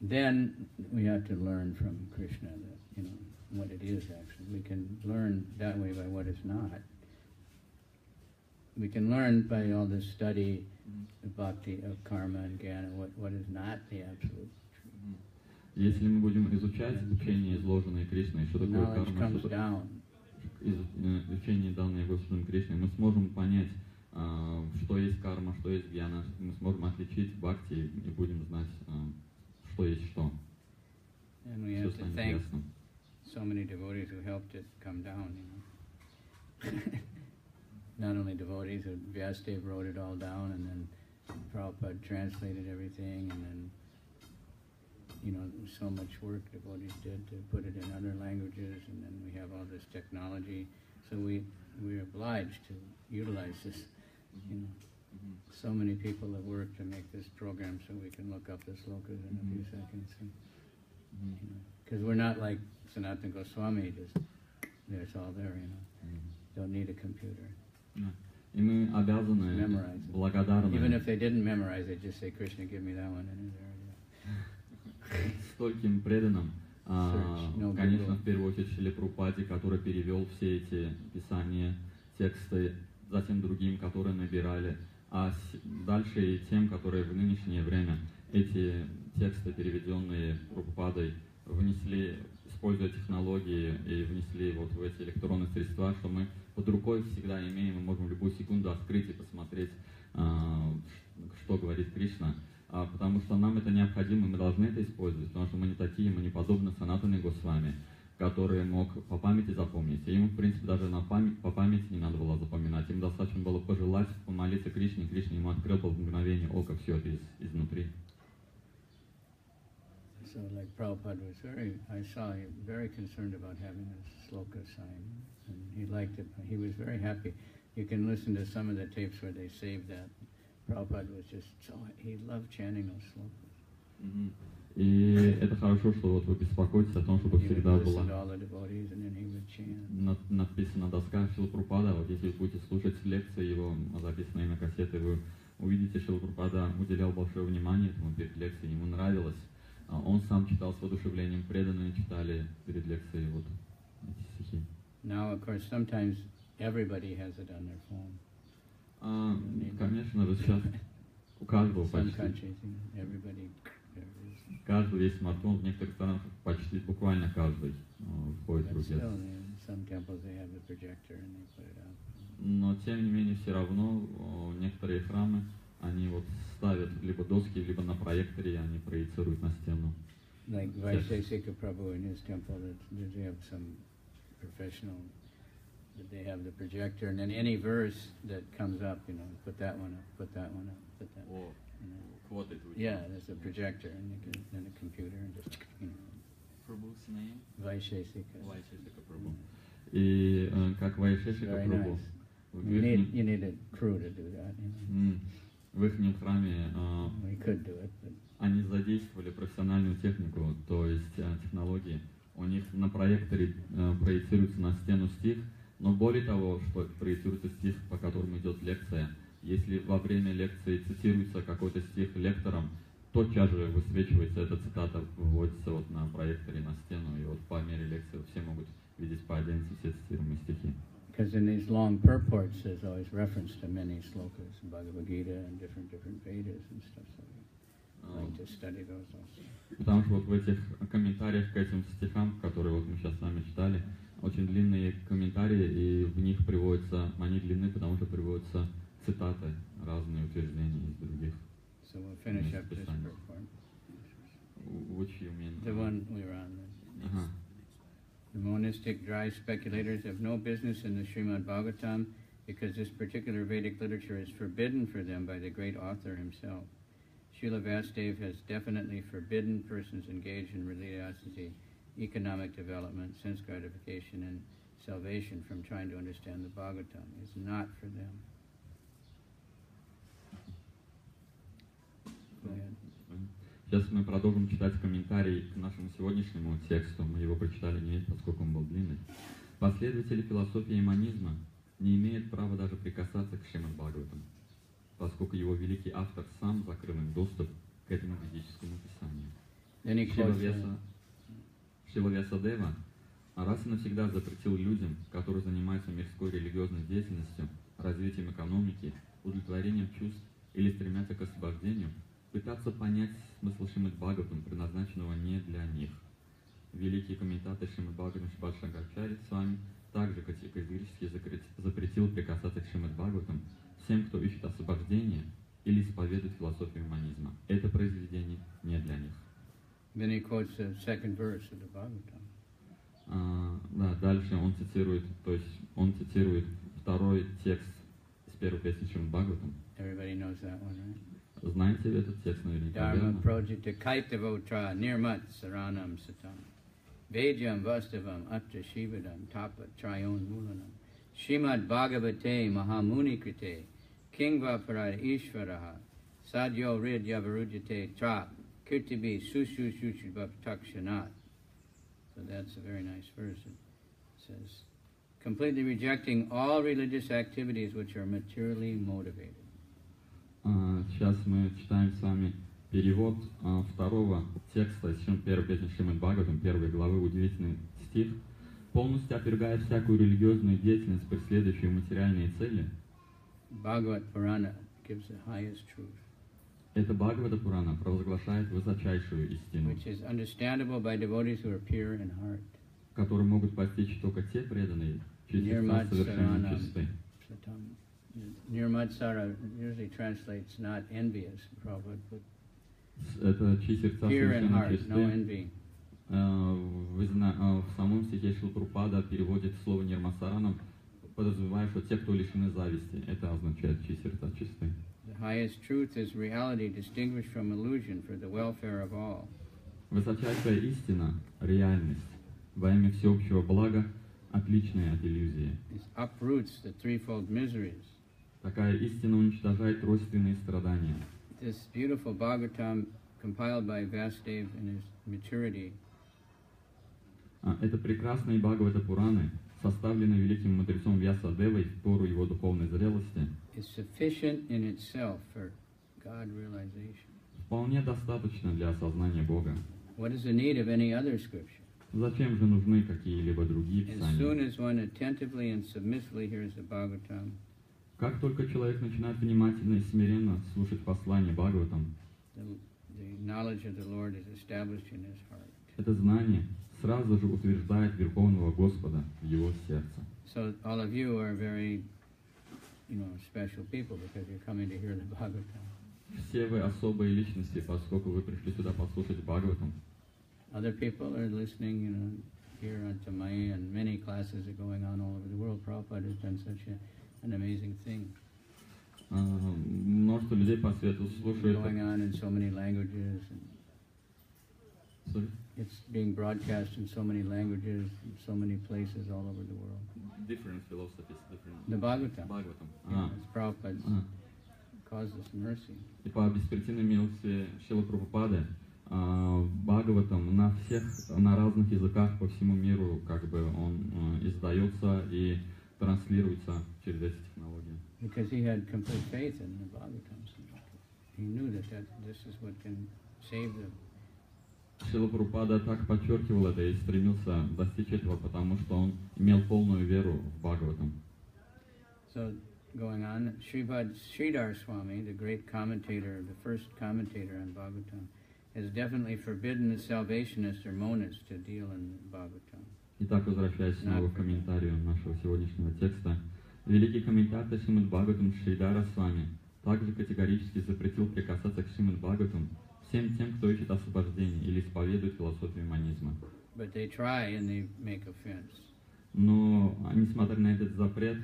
Then we have to learn from Krishna that, you know, what it is actually. We can learn that way by what it's not. We can learn by all this study, the bhakti of karma and jnana, what is not the absolute truth. Если мы будем изучать учение, изложенное Кришной, что такое карма, учение, данное Господом Кришной, мы сможем понять, что есть карма, что есть гьяна, мы сможем отличить бхакти и будем знать, что есть что. And we have to thank so many devotees who helped it come down, you know. Not only devotees, Vyasadeva wrote it all down, and then Prabhupada translated everything, and then, you know, so much work devotees did to put it in other languages, and then we have all this technology, so we're obliged to utilize this, you know. So many people have worked to make this program so we can look up the slokas in a few seconds, because we're not like Sanatana Goswami, just it's all there, you know. Don't need a computer. И мы обязаны, благодарны. Even if they didn't memorize it, just say, Krishna, give me that one, and there. Стольким преданным, конечно, в первую очередь Шриле Прабхупаде, который перевел все эти писания, тексты, затем другим, которые набирали, а дальше и тем, которые в нынешнее время эти тексты, переведенные Прабхупадой, внесли, используя технологии и внесли вот в эти электронные средства, что мы под рукой всегда имеем, мы можем в любую секунду открыть и посмотреть, что говорит Кришна. Потому что нам это необходимо, мы должны это использовать, потому что мы не такие, мы не подобны Санатане Госвами, который мог по памяти запомнить. И ему, в принципе, даже по памяти не надо было запоминать. Ему достаточно было пожелать, помолиться Кришне, Кришна ему открыл бы в мгновение ока все это изнутри. So, like Prabhupada was I saw him very concerned about having a sloka sign, and he liked it. He was very happy. You can listen to some of the tapes where they saved that. Prabhupada was just he loved chanting those slokas. И это хорошо, что вот вы беспокоитесь о том, чтобы всегда была написана доска Шрила Прабхупада. Вот если вы будете слушать лекции его, записанные на кассеты, вы увидите, что Шрила Прабхупада уделял большое внимание этому перед лекцией, ему нравилось. Он сам читал с воодушевлением, преданные читали перед лекцией вот эти стихи. Now, of course, sometimes everybody has it on their phone. Конечно же, сейчас у каждого почти. Каждый есть смартфон, в некоторых странах почти буквально каждый входит в руки. Но тем не менее все равно некоторые храмы они вот ставят либо доски, либо на проекторе они проецируют на стену. Like Vaisheshika Prabhu in his temple, does he have some professional? That they have the projector, and then any verse that comes up, put that one up, put that one up, put that. Oh. Yeah, there's a projector and a computer and just. Prabhu's name? Vaisheshika. Vaisheshika Prabhu. И как Vaisheshika Prabhu. You need a crew to do that. В их храме We could do it, but... они задействовали профессиональную технику, то есть технологии. У них на проекторе проецируется на стену стих, но более того, что проецируется стих, по которому идет лекция. Если во время лекции цитируется какой-то стих лектором, тотчас же высвечивается эта цитата, выводится вот на проекторе на стену, и вот по мере лекции все могут видеть по отдельности все цитируемые стихи. Because in these long purports, there's always reference to many slokas in Bhagavad Gita and different Vedas and stuff. So I like to study those also. Потому что вот в этих комментариях к этим стихам, которые вот мы сейчас с вами читали, очень длинные комментарии, и в них приводятся, они длинны, потому что приводятся цитаты, разные утверждения из других. So we'll finish up this purport. Which you mean? The one we were on. The monistic dry speculators have no business in the Srimad Bhagavatam because this particular Vedic literature is forbidden for them by the great author himself. Srila Vasudev has definitely forbidden persons engaged in religiosity, economic development, sense gratification, and salvation from trying to understand the Bhagavatam. It's not for them. Go ahead. Сейчас мы продолжим читать комментарий к нашему сегодняшнему тексту. Мы его прочитали не весь, поскольку он был длинный. Последователи философии иманизма не имеют права даже прикасаться к Шримад Бхагаватам, поскольку его великий автор сам закрыл им доступ к этому ведическому писанию. Шрила Вьясадева раз и навсегда запретил людям, которые занимаются мирской религиозной деятельностью, развитием экономики, удовлетворением чувств или стремятся к освобождению, пытаться понять смысл Шримад Бхагаватам, предназначенного не для них. Великий комментатор Шримад Бхагаватам Шрипад Шанкарачарья с вами также категорически запретил прикасаться к Шримад Бхагаватам всем, кто ищет освобождение или исповедует философию иманизма. Это произведение не для них. Then he quotes the second verse of the Bhagavatam. Да, дальше он цитирует второй текст из первой песни Шримад Бхагаватам. Everybody knows that one, right? Знаете этот текст наверняка, верно? Dharma projita kaitavotra nirmat saranam satam Vejam vastavam atta shivadam tapa trayon mulanam Srimad Bhagavate Mahamuni Krite Kingva Parada Ishvaraha Sadyo Rid Yavarujate Tra Kirtibi Sushu Shushubhav Takshanat. So that's a very nice verse. It says, completely rejecting all religious activities which are materially motivated. Сейчас мы читаем с вами перевод второго текста из первой песни Шримад Бхагаватам, первой главы, удивительный стих. Полностью отвергая всякую религиозную деятельность, преследующую материальные цели. Bhagavat Purana gives the highest truth. Эта Бхагавата Пурана провозглашает высочайшую истину, Which is understandable by devotees who are pure in heart. которую могут постичь только те преданные, чьи сердца совершенно чисты. Nirmatsara usually translates not envious, Prabhupada, but Это чьи сердца pure in совершенно heart, no чисты. envy. В самом стихе Шрила Прабхупада переводит слово нирмасаранам, подразумевая, что те, кто лишены зависти, это означает, чьи сердца чисты. The highest truth is reality distinguished from illusion for the welfare of all. Высочайшая истина, реальность, во имя всеобщего блага, отличная от иллюзии. It uproots the threefold miseries. Такая истина уничтожает тройственные страдания. This beautiful Bhagavatam, compiled by Vasudev in his maturity, Это прекрасные Бхагавата Пураны, составленные великим мудрецом Вьясадевой в пору его духовной зрелости, is sufficient in itself for God realization. вполне достаточно для осознания Бога. What is the need of any other scripture? Зачем же нужны какие-либо другие As soon писания? as one attentively and submissively hears the Bhagavatam, Как только человек начинает внимательно и смиренно слушать послание Бхагаватам, the knowledge of the Lord is established in his heart. это знание сразу же утверждает Верховного Господа в его сердце. So all of you are very, special people because you're coming to hear the Bhagavatam. Все вы особые личности, поскольку вы пришли сюда послушать Бхагаватам. Other people are listening, here on Tamai, and many classes are going on all over the world. Prabhupada has done such an amazing thing. Множество людей по свету слушают. Going on in so many languages. Sorry? It's being broadcast in so many languages, in so many places all over the world. Different philosophies, different. The Bhagavatam. Bhagavatam. It's Prabhupada's causeless mercy. И по беспричинной милости Шрилы Прабхупады Бхагаватам на разных языках по всему миру он издается и транслируется через эти технологии. Because he had complete faith in the Bhagavatam. He knew that this is what can save them. Шрила Прабхупада так подчеркивал это и стремился достичь этого, потому что он имел полную веру в Бхагаватам. So, going on, Sridhar Swami, the great commentator, the first commentator on Bhagavatam, has definitely forbidden the salvationists or monists to deal in Bhagavatam. Итак, возвращаясь снова к комментарию нашего сегодняшнего текста, великий комментатор Шримад Бхагаватам Шридхара Свами также категорически запретил прикасаться к Шримад Бхагаватам всем тем, кто ищет освобождение или исповедует философию манизма. But they try and they make offense. Но, несмотря на этот запрет,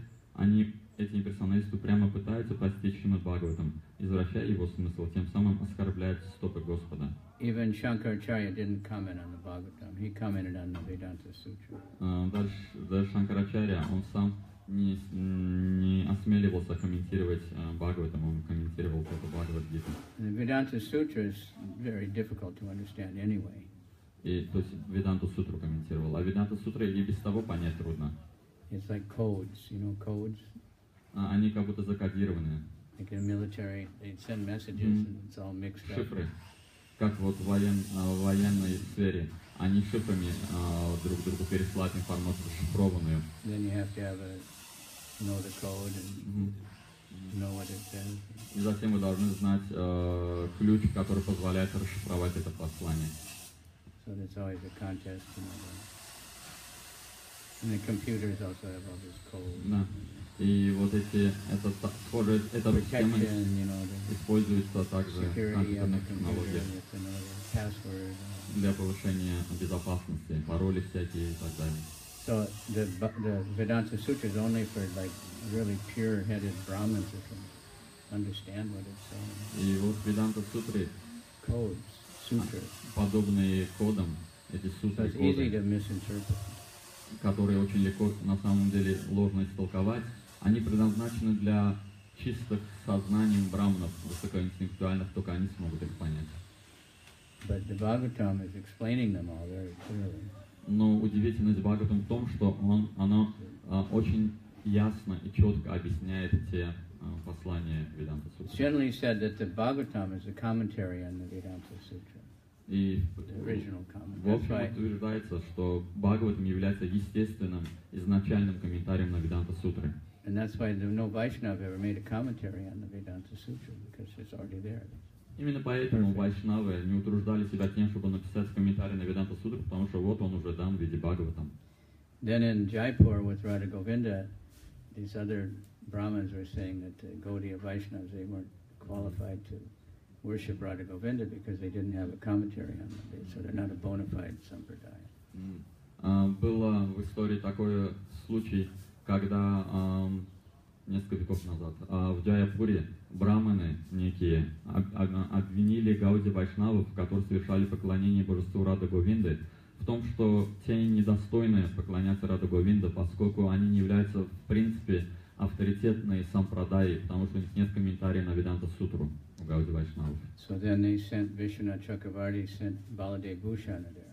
эти персоналисты прямо пытаются постичь Шримад Бхагаватам, извращая его смысл, тем самым оскорбляют стопы Господа. Even Shankaracharya didn't comment on the Bhagavatam. He commented on the Vedanta Sutra. Даже Шанкарачарья, он сам не осмеливался комментировать Бхагаватам, он комментировал только Бхагавад-гиту. The Vedanta Sutra is very difficult to understand anyway. То есть Веданту Сутру комментировал, а Веданта Сутру и без того понять трудно. It's like codes, codes? Они как будто закодированы. Like in the military, they'd send messages and it's all mixed up. Шифры, как вот в военной сфере, они шифрами друг другу переслать информацию шифрованную. Then you have to know the code and know what it says. И затем вы должны знать ключ, который позволяет расшифровать это послание. So there's always a contest, And the computers also have all this code. Да. И вот эта система используется также в компьютерных технологиях для повышения безопасности, пароли всякие и так далее. So the Vedanta Sutra is only for really pure-headed Brahmins who can understand what it's saying. И вот Веданта Сутры, Codes, sutras. Подобные кодам, эти сутры, So it's easy to misinterpret. Которые очень легко на самом деле ложно истолковать, они предназначены для чистых сознанием браманов, высокоинтеллектуальных, только они смогут их понять. But the Bhagavatam is explaining them all very clearly. Но удивительность Бхагаватам в том, что оно очень ясно и четко объясняет те послания Веданта Сутры. It's generally said that the Bhagavatam is a commentary on the Vedanta Sutra. И в общем утверждается, что Бхагаватам является естественным, изначальным комментарием на Веданта Сутры. And that's why no Vaishnava ever made a commentary on the Vedanta Sutra, because it's already there. Именно поэтому вайшнавы не утруждали себя тем, чтобы написать комментарий на Веданта Сутру, потому что вот он уже дан в виде Бхагаватам. Then in Jaipur with Radha Govinda, these other Brahmins were saying that the Gaudiya Vaishnavas, they weren't qualified to worship Radha Govinda because they didn't have a commentary on them, so they're not a bona fide sampradaya. Было в истории такой случай, когда несколько веков назад в Джайапуре браманы некие обвинили Гауди Вайшнавов, которые совершали поклонение божеству Рада Говинды, в том, что те недостойны поклоняться Рада Говинда, поскольку они не являются в принципе авторитетной сампрадаей, потому что у них нет комментариев на Веданта Сутру у Гауди Вайшнавов. So then they sent Vishwanath Chakravarti sent Baladev Bhushana there.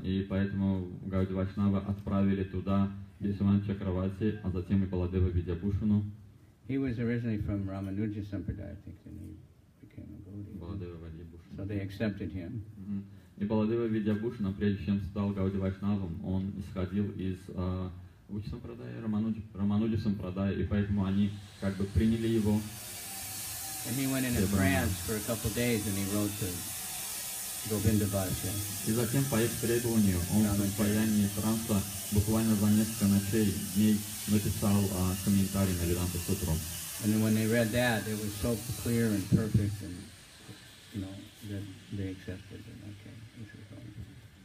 И поэтому Гауди Вайшнавы отправили туда Вишванат Чакраварти, а затем и Баладева Видябушану. He was originally from Ramanuja Sampradaya, I think, and he became a Gaudiya. So they accepted him. И Баладева Видябушана, прежде чем стал Гауди Вайшнавом, он исходил из Рамануджа Сампрадая, и поэтому они как бы приняли его. And he went in a trance for a couple of days, and he wrote the Govinda Bhashya. И затем по их требованию он в состоянии транса буквально за несколько дней написал комментарий на Веданта Сутру. And then when they read that, it was so clear and perfect, and that they accepted it. Okay, this is all.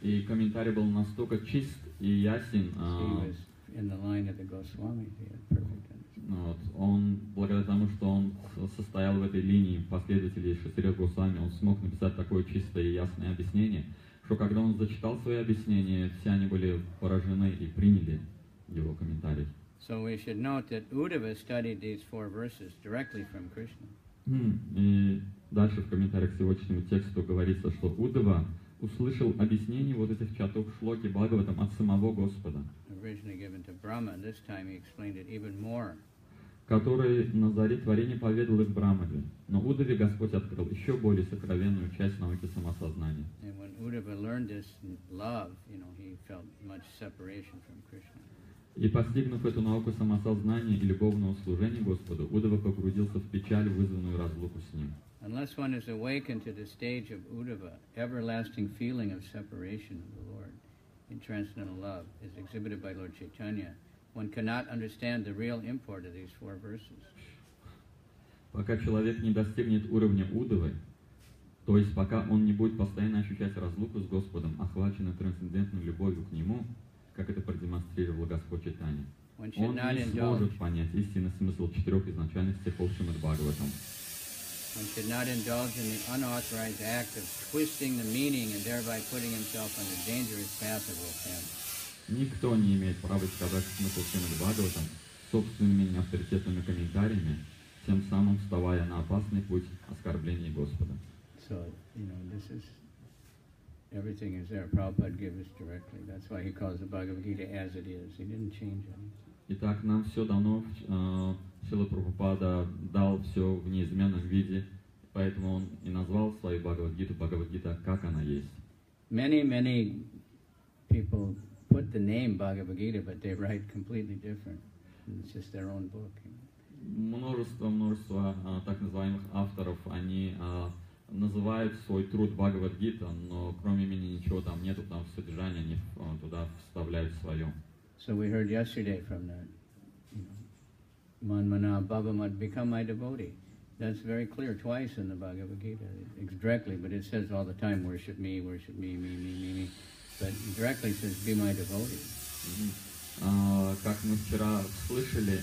И комментарий был настолько чист и ясен. He was in the line of the Goswamis. He had perfect understanding. Вот, он, благодаря тому, что он состоял в этой линии последователей Шри Госвами, он смог написать такое чистое и ясное объяснение, что когда он зачитал свои объяснения, все они были поражены и приняли его комментарий. So we should note that Uddhava studied these 4 verses directly from Krishna. И дальше в комментариях к сегодняшнему тексту говорится, что Уддава услышал объяснение вот этих 4 шлоки Бхагаватам от самого Господа, Originally given to Brahma, and this time he explained it even more. который на заре творения поведал их Брамаде. Но Уддаве Господь открыл еще более сокровенную часть науки самосознания. And when Uddhava learned this love, he felt much separation from Krishna. И постигнув эту науку самосознания и любовного служения Господу, Уддава погрузился в печаль, вызванную разлуку с Ним. Unless one is awakened to the stage of Uddhava, everlasting feeling of separation of the Lord in transcendental love is exhibited by Lord Chaitanya, one cannot understand the real import of these 4 verses. Пока человек не достигнет уровня Уддавы, то есть пока он не будет постоянно ощущать разлуку с Господом, охваченный трансцендентной любовью к Нему, как это продемонстрировал Господь Чайтанья, он не сможет понять истинный смысл 4 изначальных стихов Шримад Бхагаватам. One should not indulge in the unauthorized act of twisting the meaning and thereby putting himself on the dangerous path of offense. Никто не имеет права сказать смысл Шримад Бхагаватам собственными неавторитетными комментариями, тем самым вставая на опасный путь оскорбления Господа. So, this is, everything is there. Prabhupada gave us directly. That's why he calls the Bhagavad Gita as it is. He didn't change anything. Итак, нам все дано, Срила Прабхупада дал все в неизменном виде, поэтому он и назвал свою Бхагавад-гиту как она есть. Many people put the name Bhagavad Gita, but they write completely different. It's just their own book. Множество так называемых авторов, они называют свой труд Бхагавад-гита, но кроме имени ничего там нету, там содержания они туда вставляют свое. So we heard yesterday from that, Manmana Bhavamat, become my devotee. That's very clear twice in the Bhagavad Gita, directly, but it says all the time, worship me, me. But directly says, be my devotee. Как мы вчера слышали,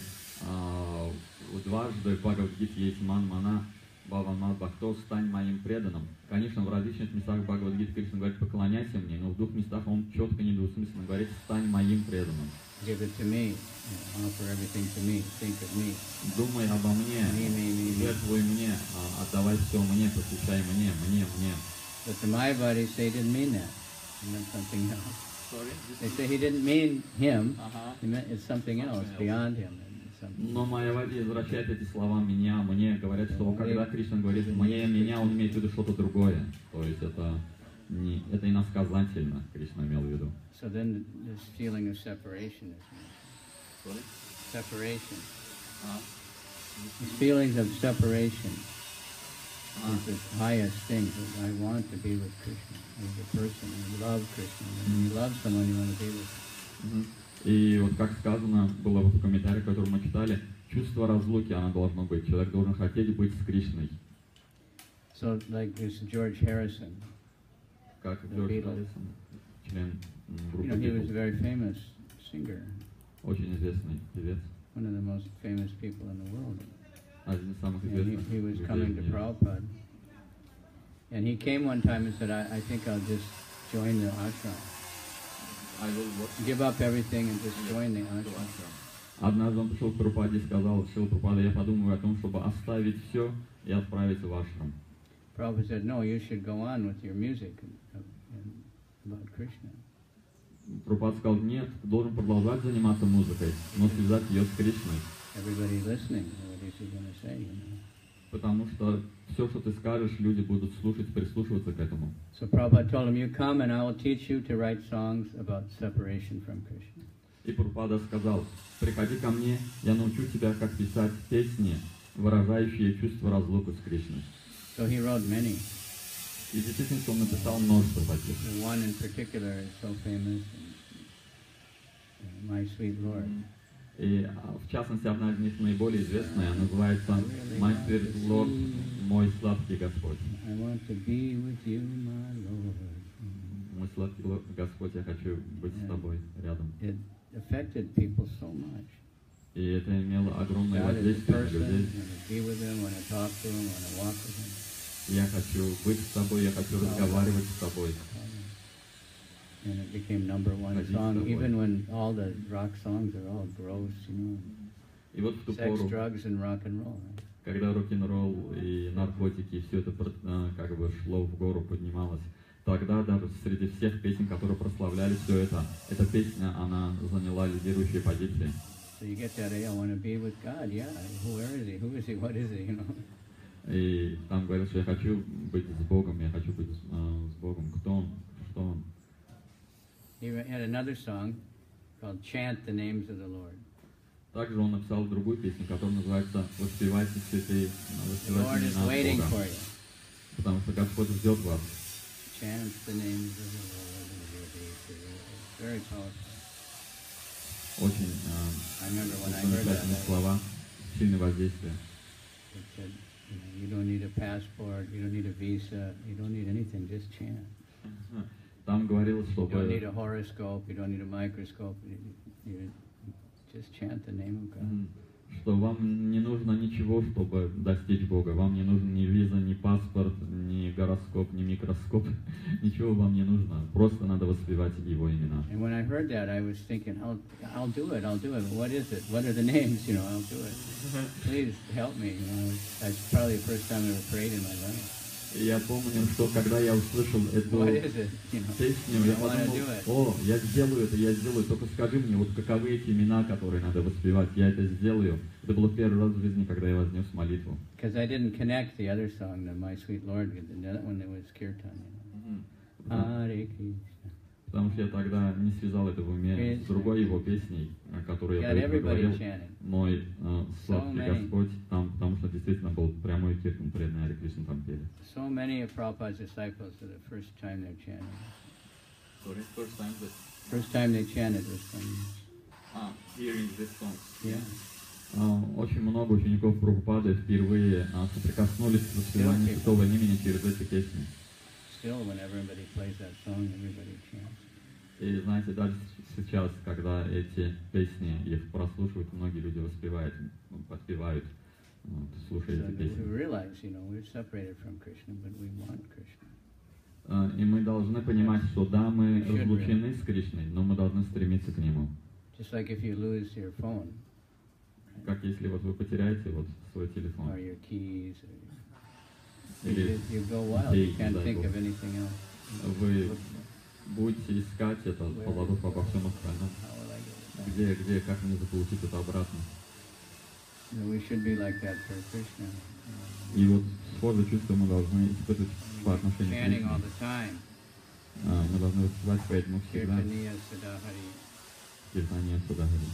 дважды в Бхагавад-гите есть Манмана Бхавамат Бхакто, стань моим преданным. Конечно, в различных местах Бхагавад-гиты Кришна говорит, поклоняйся мне, но в 2 местах он четко недвусмысленно говорит, стань моим преданным. Give it to me, offer everything to me, think of me. Думай обо мне, жертвуй мне, отдавай все мне, посвящай мне. But the Mayavadis say he didn't mean that. He meant something else. Sorry? They say he didn't mean him, he meant it's something else, beyond him. Но Майявади извращает эти слова «меня», «мне», говорят, что когда Кришна говорит «мне», «меня», он имеет в виду что-то другое. То есть это иносказательно, Кришна имел в виду. So then this feeling of separation is separation. The feelings of separation is the highest thing. I want to be with Krishna as a person. I love Krishna. When you love someone, you want to be with him. И вот как сказано было в комментарии, который мы читали, чувство разлуки, оно должно быть. Человек должен хотеть быть с Кришной. So, like this George Harrison. Как Джордж Харрисон, член группы he was a very famous singer. Очень известный певец. One of the most famous people in the world. Один из самых And известных he was людей coming в to мире. Prabhupada. And he came one time and said, I think I'll just join the ashram. Give up everything and just join the ashram. Однажды он пришел к Прабхупаде и сказал: Шрила Прабхупада, я подумаю о том, чтобы оставить все и отправиться в ашрам. Prabhupada said, no, you should go on with your music and about Krishna. Прабхупада сказал: нет, ты должен продолжать заниматься музыкой, но связать ее с Кришной. Everybody listening, what is he going to say? You know? Потому что все, что ты скажешь, люди будут слушать, прислушиваться к этому. So Prabhupada told him, you come and I will teach you to write songs about separation from Krishna. И Прабхупада сказал: приходи ко мне, я научу тебя, как писать песни, выражающие чувство разлуки с Кришной. So he wrote many. И действительно, он написал множество таких. One in particular is so famous, My Sweet Lord. И в частности, одна из них наиболее известная, называется My Sweet Lord, мой сладкий Господь. I want to be with you, my Lord. Мой сладкий Господь, я хочу быть с тобой рядом. It affected people so much. И это имело огромное God is a воздействие на person, людей. want to be with him, want to talk to him, want to walk with him. Я хочу быть с тобой, я хочу разговаривать с тобой. And it became #1 song, even when all the rock songs are all gross, you know. И вот в ту Sex, пору, drugs, and rock and roll. Right? когда рок-н-ролл и наркотики, и все это как бы шло в гору, поднималось, тогда даже среди всех песен, которые прославляли все это, эта песня, она заняла лидирующие позиции. So you get that, I want to be with God, yeah, where is he, what is he, you know. И там говорят, что я хочу быть с Богом, я хочу быть с Богом. Кто он? Что он? He had another song called Chant the Names of the Lord. Также он написал другую песню, которая называется «Воспевайте святые, воспевайте имена Бога». Потому что Господь ждет вас. Chant the names of the Lord. Very powerful. Очень замечательные слова, сильное воздействие. It said, you don't need a passport, you don't need a visa, you don't need anything, just chant. Там говорилось, что you don't need a horoscope, you don't need a microscope, you just chant the name of God. Что вам не нужно ничего, чтобы достичь Бога. Вам не нужен ни виза, ни паспорт, ни гороскоп, ни микроскоп. Ничего вам не нужно. Просто надо воспевать Его имена. And when I heard that, I was thinking, I'll do it. What is it? What are the names? You know, I'll do it. Please help me. You know, that's probably the first time I ever prayed in my life. И я помню, что когда я услышал эту песню, я подумал: я сделаю, только скажи мне, вот каковы эти имена, которые надо воспевать, я это сделаю. Это было первый раз в жизни, когда я вознес молитву. Because I didn't connect the other song, the My Sweet Lord, that one that was kirtan. Hare Krishna. Потому что я тогда не связал это в уме с другой его песней, которую я говорил, мой сладкий Господь, там, потому что действительно был прямой киртан, преданные Харе Кришна там пели. So many of Prabhupada's disciples, for the first time they're chanting. Sorry, first time they chanted this song. Hearing this song. Yeah. Очень много учеников Прабхупады впервые соприкоснулись с воспеванием святого имени через эти песни. Still, when everybody plays that song, everybody chants. И знаете, даже сейчас, когда эти песни, их прослушивают, многие люди воспевают, подпевают, слушают эти песни. We realize, you know, we're separated from Krishna, but we want Krishna. И мы должны понимать, что да, мы разлучены с Кришной, но мы должны стремиться к Нему. Just like if you lose your phone. Как если вот вы потеряете вот свой телефон. Or your keys. Или you go wild, you can't think of anything else. Вы будете искать это, позабыв обо всем остальном. Где, как мне заполучить это обратно? We should be like that for Krishna. И вот схожее чувство мы должны испытывать по отношению к Кришне. Мы должны воспевать поэтому всегда. Киртания Садахари.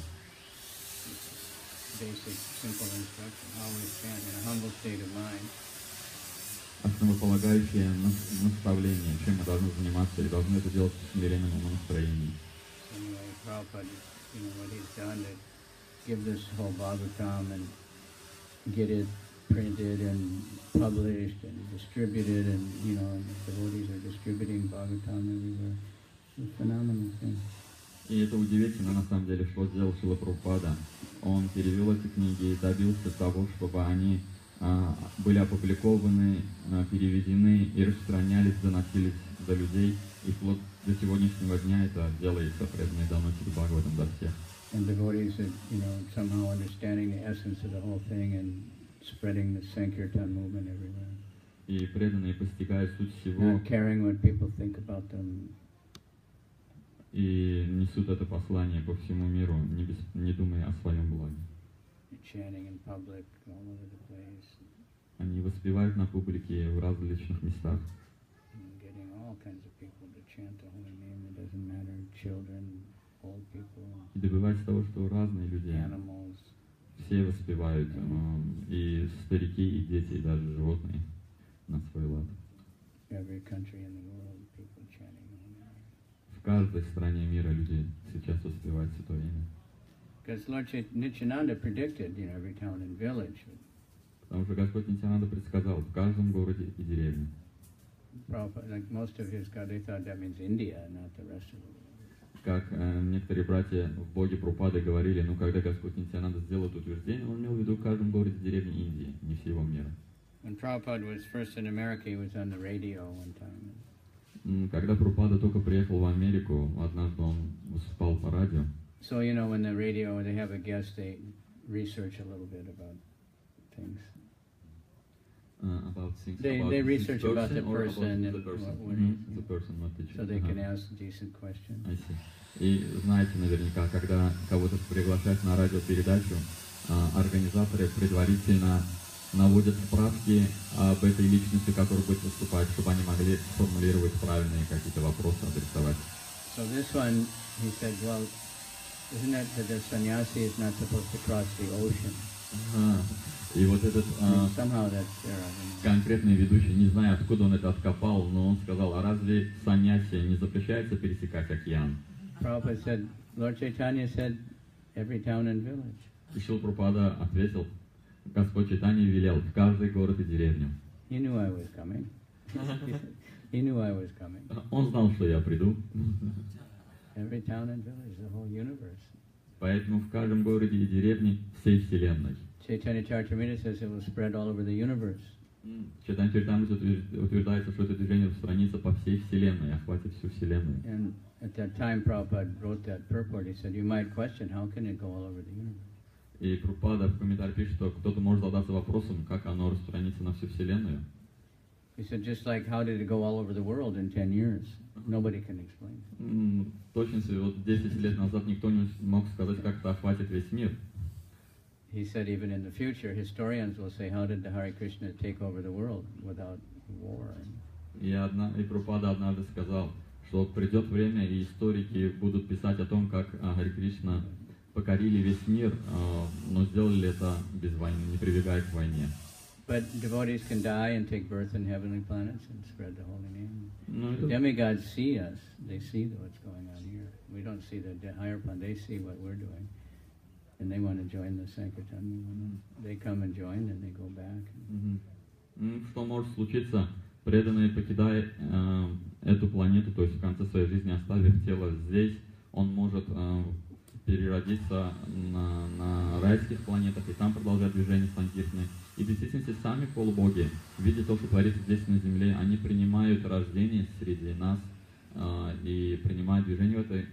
basic, simple instruction. Always chant in a humble state of mind. Основополагающее наставление, чем мы должны заниматься, и должны это делать в смиренном умонастроении. Anyway, Prabhupada, what he's done to give this whole Bhagavatam and get it printed and published and distributed, and devotees are distributing Bhagavatam everywhere. It's a phenomenal thing. И это удивительно, на самом деле, что сделал Шрила Прабхупада. Он перевел эти книги и добился того, чтобы они были опубликованы, переведены и распространялись, доносились до людей. И вплоть до сегодняшнего дня это делается, преданные доносят Бхагаватам до всех. And devotees are, somehow understanding the essence of the whole thing and spreading the Sankirtan movement everywhere. И преданные постигают суть всего. Not caring what people think about them. И несут это послание по всему миру, не думая о своем благе. Chanting in public, all over the place. Они воспевают на публике в различных местах. Getting all kinds of people to chant the holy name. It doesn't matter, children, old people. И добивается того, что разные люди, animals. Все воспевают, и старики, и дети, и даже животные на свой лад. Every country in the world, people chanting the holy name. В каждой стране мира люди сейчас воспевают Святое Имя. Because Lord Nityananda predicted, every town and village. Потому что Господь Нитянанда предсказал в каждом городе и деревне. Prabhupada, like most of his God, they thought that means India, not the rest of the world. Как некоторые братья в Боге Прабхупады говорили, когда Господь Нитянанда сделал это утверждение, он имел в виду в каждом городе и деревне Индии, не всего мира. When Prabhupada was first in America, he was on the radio one time. Когда Прабхупада только приехал в Америку, однажды он выступал по радио. So, when the radio, they have a guest, they research a little bit about things. About things. They research about the person and the person, not teacher. So they can ask decent questions. I see. И знаете, наверняка, когда кого-то приглашают на радиопередачу, организаторы предварительно наводят справки об этой личности, которая будет выступать, чтобы они могли формулировать правильные какие-то вопросы, адресовать. So this one, he said, well, isn't it that the sannyasi is not supposed to cross the ocean? И вот этот конкретный ведущий, не знаю, откуда он это откопал, но он сказал, а разве саньяси не запрещается пересекать океан? Prabhupada said, Lord Chaitanya said, every town and village. И Шрила Прабхупада ответил, Господь Чайтанья велел в каждый город и деревню. He knew I was coming. He knew I was coming. Он знал, что я приду. Every town and village, the whole universe. Поэтому в каждом городе и деревне всей вселенной. Chaitanya Charitamrita says it will spread all over the universe. Чайтанья Чаритамрита утверждается, что это движение распространится по всей вселенной, охватит всю вселенную. And at that time, Prabhupada wrote that purport. He said, you might question, how can it go all over the universe? И Прабхупада в комментарии пишет, что кто-то может задаться вопросом, как оно распространится на всю вселенную. He said, just like how did it go all over the world in 10 years? Nobody can explain. В точности, вот 10 лет назад никто не мог сказать, как это охватит весь мир. He said even in the future, historians will say, how did the Hare Krishna take over the world without war? И Прабхупада однажды сказал, что придет время, и историки будут писать о том, как Харе Кришна покорили весь мир, но сделали это без войны, не прибегая к войне. But devotees can die and take birth in heavenly planets and spread the holy name. The demigods see us; they see what's going on here. We don't see the higher planet; they see what we're doing, and they want to join the Sankirtan movement. They come and join, and they go back. Что может случиться? Преданный, покидая эту планету, то есть в конце своей жизни оставив тело здесь, он может переродиться на райских планетах и там продолжать движение Санкиртаны. И в действительности сами полубоги, видя то, что творится здесь на земле, они принимают рождение среди нас и принимают движение в этой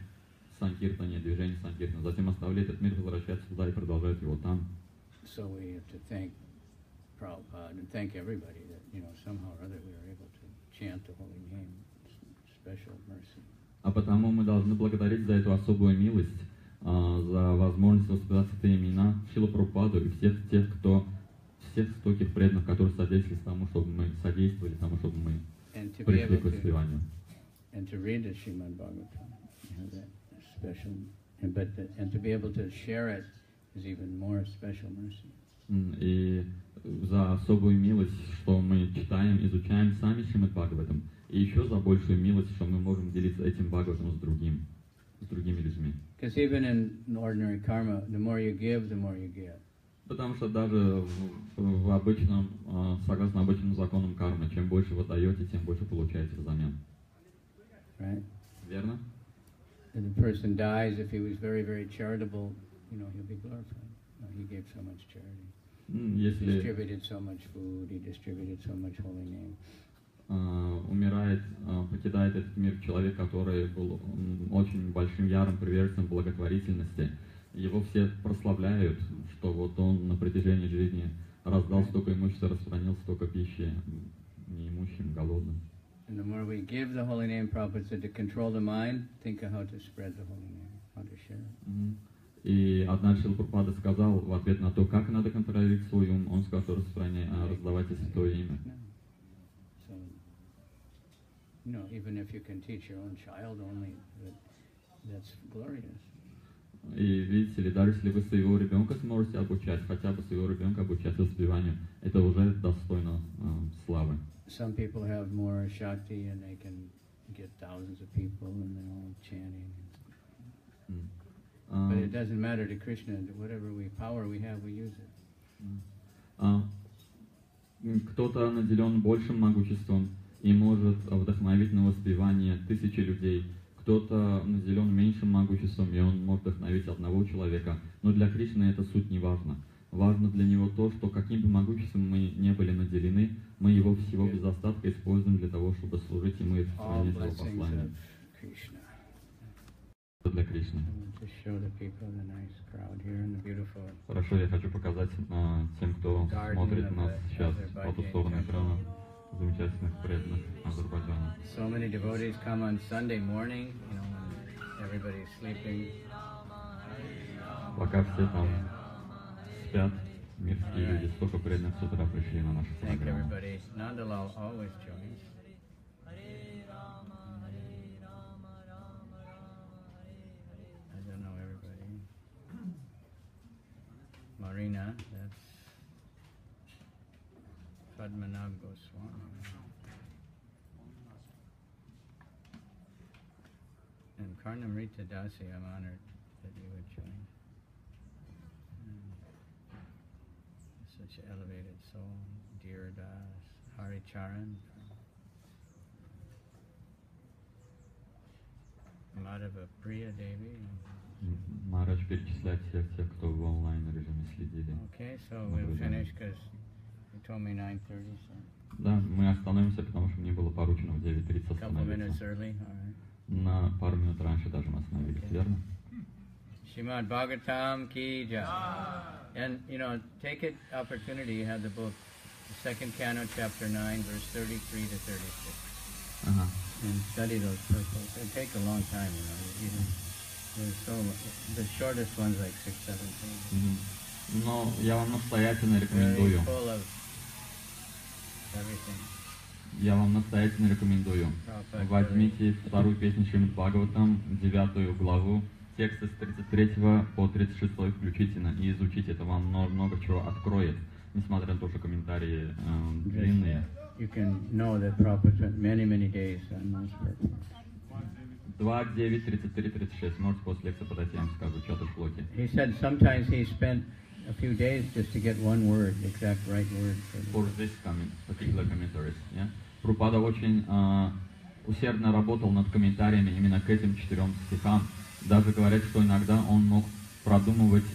Санкиртане, движение Санкиртаны. Затем оставляют этот мир, возвращаются туда и продолжают его там. So we have to thank Prabhupada and thank everybody that, somehow or other we are able to chant the holy name. Special mercy. А потому мы должны благодарить за эту особую милость, за возможность воспевать эти имена Шрилу Прабхупаду и всех стольких преданных, которые содействовали тому, чтобы мы пришли к воспеванию. And to read the Srimad Bhagavatam, that special, and to be able to share it is even more special mercy. И за особую милость, что мы читаем, изучаем сами Шримад Бхагаватам, и еще за большую милость, что мы можем делиться этим Бхагаватом с другими людьми. Because even in ordinary karma, the more you give, the more you get. Потому что даже в обычном, согласно обычным законам кармы, чем больше вы даете, тем больше получаете взамен. Right? Верно? If the person dies, if he was very, very charitable, he'll be glorified. He gave so much charity. He distributed so much food, he distributed so much holy name. Умирает, покидает этот мир человек, который был очень большим ярым приверженцем благотворительности. Его все прославляют, что вот он на протяжении жизни раздал столько имущества, распространил столько пищи неимущим, голодным. And the more we give the holy name, Prabhupada said, to control the mind, think of how to spread the holy name, how to share it. И однажды Шрила Прабхупада сказал в ответ на то, как надо контролировать свой ум, он сказал, что раздавайте святое имя. So, even if you can teach your own child only, that's glorious. И видите ли, даже если вы своего ребенка сможете обучать, хотя бы своего ребенка обучать воспеванию, это уже достойно славы. Some people have more shakti and they can get thousands of people and they're all chanting. But it doesn't matter to Krishna. Whatever power we have, we use it. Кто-то наделен большим могуществом и может вдохновить на воспевание тысячи людей. Кто-то наделен меньшим могуществом, и он может вдохновить одного человека. Но для Кришны это суть не важна. Важно для него то, что каким бы могуществом мы не были наделены, мы его всего без остатка используем для того, чтобы служить ему и распространять его послание. Для Кришны. Хорошо, я хочу показать тем, кто смотрит нас сейчас по ту сторону экрана, замечательных преданных Азербайджана. So many devotees come on Sunday morning, when everybody's sleeping. Пока все там спят, мирские люди, столько преданных с утра пришли на нашу программу. Nandalal always joins. I don't know everybody. Marina, that's Padmanabh Goswami. And Karnamrita Dasi, I'm honored that you would join. Such an elevated soul. Dear Das, Hari Charan, Madhava Priya Devi. Марадж перечисляет всех тех, кто в онлайн режиме следили. Okay, so we'll finish because you told me 9:30. So. Да, мы остановимся, потому что мне было поручено в 9:30 остановиться. На пару минут раньше даже мы остановились, верно? Srimad Bhagavatam ki jai. And take it opportunity. You have the book, the second canto, chapter 9, verse 33 to 36. And study those purports. It takes a long time, the shortest one's like 6-7 pages. Но я вам настоятельно рекомендую. Я вам настоятельно рекомендую. Возьмите вторую песню Шримад Бхагаватам, 9 главу, тексты с 33 по 36 включительно, и изучите. Это вам много чего откроет, несмотря на то, что комментарии длинные. You can know that Prabhupada spent many days on those purports. 2, 9, 33, 36. Можете после лекции подойти, я вам скажу, что тут блоки. He said sometimes he spent a few days just to get one word, the exact right word. For this particular commentaries, yeah? Прабхупада очень усердно работал над комментариями именно к этим 4 стихам. Даже говорят, что иногда он мог продумывать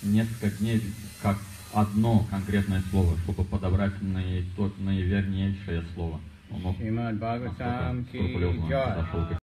несколько дней как одно конкретное слово, чтобы подобрать наивернейшее слово. Он мог скрупулезно подошел к